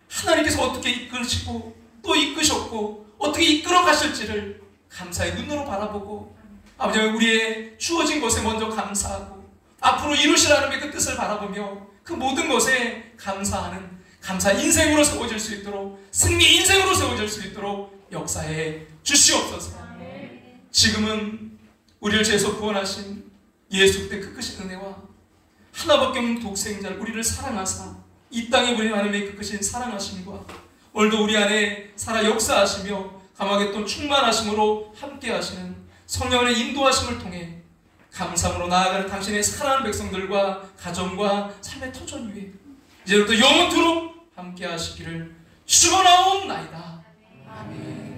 하나님께서 어떻게 이끄시고 또 이끄셨고 어떻게 이끌어 가실지를 감사의 눈으로 바라보고 아버지, 우리의 주어진 것에 먼저 감사하고 앞으로 이루시라는 그 뜻을 바라보며 그 모든 것에 감사하는 감사 인생으로 세워질 수 있도록, 승리 인생으로 세워질 수 있도록 역사해 주시옵소서. 지금은 우리를 죄에서 구원하신 예수 그리스도의 그 크신 은혜와 하나밖에 없는 독생자를 우리를 사랑하사 이 땅에 우리 하나님의 그 크신 사랑하심과 오늘도 우리 안에 살아 역사하시며 감하게 또 충만하심으로 함께하시는 성령의 인도하심을 통해 감사함으로 나아가는 당신의 사랑하는 백성들과 가정과 삶의 터전 위에 이제부터 영원토록 함께하시기를 축원하옵나이다. 아멘.